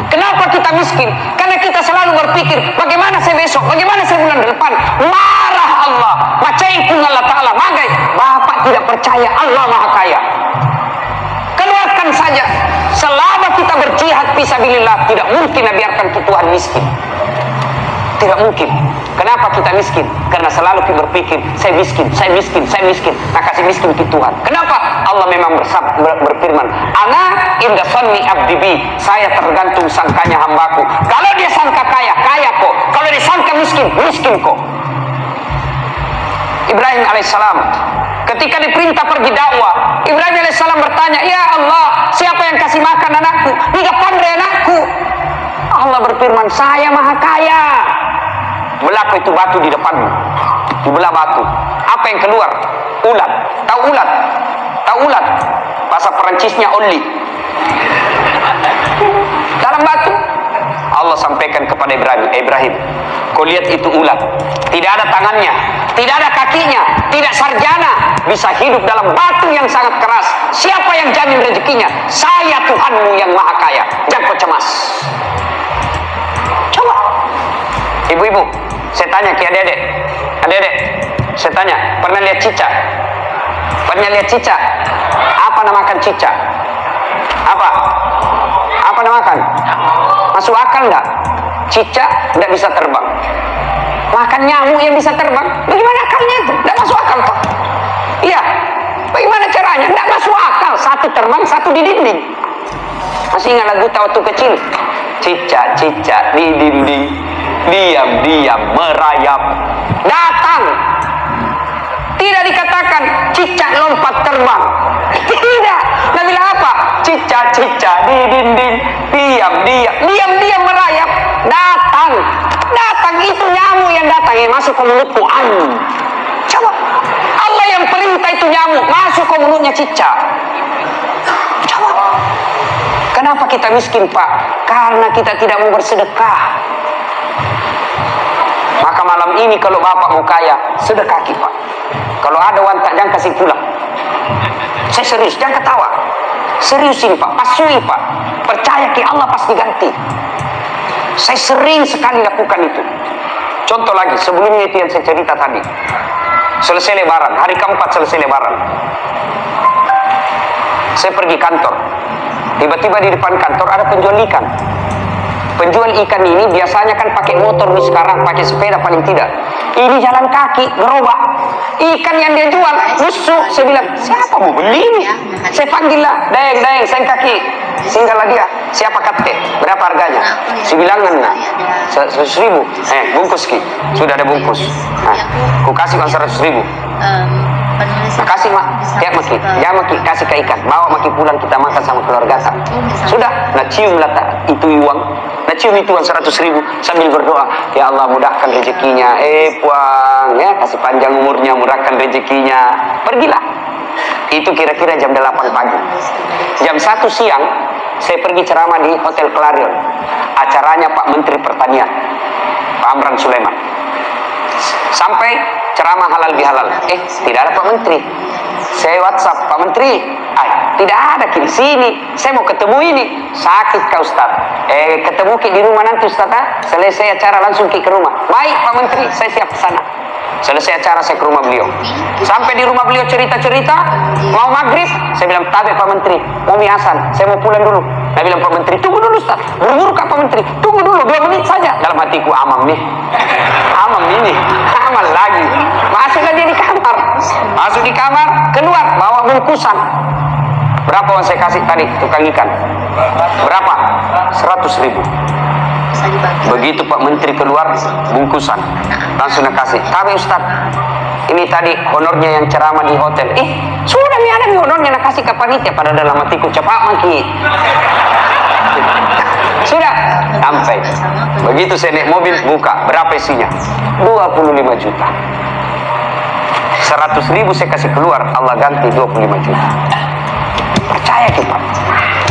[SPEAKER 2] Kenapa kita miskin? Karena kita selalu berpikir, bagaimana saya besok, bagaimana saya bulan depan. Marah Allah, bacaikun Allah Ta'ala. Magai, Bapak tidak percaya Allah Maha Kaya. Keluarkan saja. Selama kita berjihad fisabilillah, tidak mungkin biarkan Tuhan miskin. Tidak mungkin. Kenapa kita miskin? Karena selalu kita berpikir, saya miskin, saya miskin, saya miskin. Nah, kasih miskin ke Tuhan. Kenapa? Allah memang berfirman, Ana inda sanni abdi bi. Saya tergantung sangkanya hambaku. Kalau dia sangka kaya, kaya kok. Kalau dia sangka miskin, miskin kok. Ibrahim alaihissalam, ketika diperintah pergi dakwah, Ibrahim alaihissalam bertanya, Ya Allah, siapa yang kasih makan anakku? Tiga pandai anakku. Allah berfirman, saya Maha Kaya. Belah itu batu di depanmu, dibelah batu. Apa yang keluar? Ulat. Tahu ulat? Tahu ulat? Bahasa Perancisnya oli. Dalam batu. Allah sampaikan kepada Ibrahim, kau lihat itu ulat. Tidak ada tangannya, tidak ada kakinya, tidak sarjana, bisa hidup dalam batu yang sangat keras. Siapa yang jamin rezekinya? Saya Tuhanmu yang Maha Kaya. Jangan kau cemas. Coba. Ibu-ibu, saya tanya ke adik-adik, saya tanya, pernah lihat cicak? Pernah lihat cicak? Apa namakan cicak? Apa namakan? Masuk akal enggak? Cicak tidak bisa terbang. Makan nyamuk yang bisa terbang. Bagaimana akalnya itu? Tidak masuk akal Pak. Iya. Bagaimana caranya? Tidak masuk akal. Satu terbang, satu di dinding. Masih ingat lagu waktu kecil? Cicak-cicak di dinding, diam-diam merayap. Datang. Tidak dikatakan cicak lompat terbang. Tidak. Nah, bilang apa? Cicak-cicak di dinding, diam-diam merayap. Datang itu nyamuk yang datang yang masuk ke mulutku. Coba. Allah yang perintah itu nyamuk masuk ke mulutnya cicak. Coba. Kenapa kita miskin Pak? Karena kita tidak mau bersedekah. Maka malam ini kalau Bapak mau kaya, sedekah Pak. Kalau ada wantak jangan kasih pulang. Saya serius, jangan ketawa. Serius ini Pak, pasui Pak. Percaya ke Allah pasti ganti. Saya sering sekali lakukan itu. Contoh lagi, sebelumnya itu yang saya cerita tadi. Selesai lebaran, hari keempat selesai lebaran. Saya pergi kantor. Tiba-tiba di depan kantor ada penjual ikan. Penjual ikan ini biasanya kan pakai motor nih, sekarang pakai sepeda paling tidak. Ini jalan kaki, gerobak. Ikan yang dia jual, busuk. Saya bilang, siapa mau beli ini? Saya panggil lah, Dayang, sayang kaki. Singgahlah dia, siapa kate? Berapa harganya? Saya bilang, 100.000. Bungkus ki, sudah ada bungkus. Ku kasih uang 100.000. Kasih mak, ya maki kasih ke ikan, bawa maki pulang kita makan sama keluarga. Sudah, nak cium lah itu uang, nak cium itu uang 100.000 sambil berdoa, ya Allah mudahkan rezekinya, puang ya kasih panjang umurnya, murahkan rezekinya. Pergilah. Itu kira-kira jam 8 pagi. Jam 1 siang saya pergi ceramah di Hotel Clarion. Acaranya Pak Menteri Pertanian, Pak Amran Sulaiman. Sampai ceramah halal bihalal. Tidak ada Pak Menteri. Saya WhatsApp, Pak Menteri, tidak ada di sini. Saya mau ketemu ini. Sakit kau Ustaz. Ketemu di rumah nanti Ustaz. Selesai acara langsung ke rumah. Baik Pak Menteri, saya siap ke sana. Selesai acara saya ke rumah beliau. Sampai di rumah beliau cerita-cerita, mau maghrib, saya bilang, "Tabe Pak Menteri, mau mie Hasan, saya mau pulang dulu." Saya bilang, "Pak Menteri, tunggu dulu Ustaz. Buru-buru Kak Pak Menteri, tunggu dulu 2 menit saja." Dalam hatiku, amam nih. Amam ini, aman lagi. Masuklah dia di kamar. Masuk di kamar, keluar, bawa bungkusan. Berapa yang saya kasih tadi tukang ikan? Berapa? 100.000. Begitu Pak Menteri keluar, bungkusan langsung nak kasih. Tapi Ustaz, ini tadi honornya yang ceramah di hotel. Sudah nih ada nih honornya nak kasih ke panitia. Pada dalam hatiku, cepat maki. Sudah sampai. Begitu saya naik mobil, buka. Berapa isinya? 25 juta. 100.000 saya kasih keluar, Allah ganti 25 juta. Percaya kita,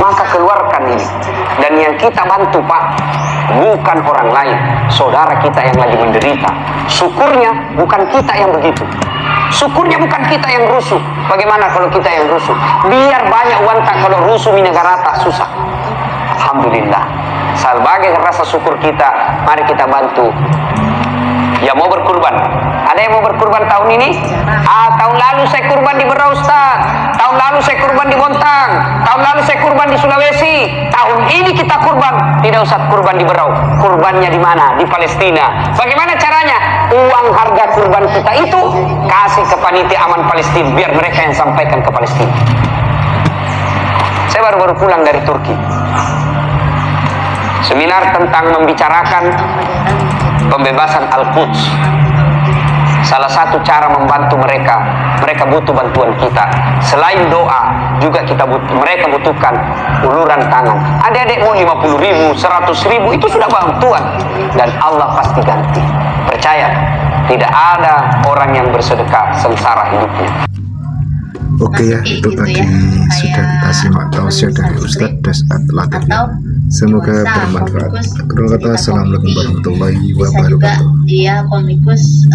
[SPEAKER 2] maka keluarkan ini. Dan yang kita bantu Pak, bukan orang lain, saudara kita yang lagi menderita. Syukurnya bukan kita yang begitu. Syukurnya bukan kita yang rusuh. Bagaimana kalau kita yang rusuh? Biar banyak wanta, kalau rusuh di negara tak susah. Alhamdulillah. Sebagai rasa syukur kita, mari kita bantu. Ya mau berkurban. Ada yang mau berkurban tahun ini? Tahun lalu saya kurban di Berau Ustaz. Tahun lalu saya kurban di Bontang. Tahun lalu saya kurban di Sulawesi. Tahun ini kita kurban. Tidak usah kurban di Berau. Kurbannya di mana? Di Palestina. Bagaimana caranya? Uang harga kurban kita itu kasih ke panitia aman Palestina. Biar mereka yang sampaikan ke Palestina. Saya baru-baru pulang dari Turki. Seminar tentang membicarakan pembebasan Al-Quds. Salah satu cara membantu mereka butuh bantuan kita. Selain doa, juga mereka butuhkan uluran tangan. Adik-adik mau 50.000, 100.000, itu sudah bantuan. Dan Allah pasti ganti. Percaya, tidak ada orang yang bersedekah sengsara hidupnya.
[SPEAKER 1] Oke ya, itu tadi sudah kita simak tausiah dari Ustadz Dasat Latif. Semoga bermanfaat. Akhirul kata, assalamualaikum warahmatullahi wabarakatuh.
[SPEAKER 4] Dia komikus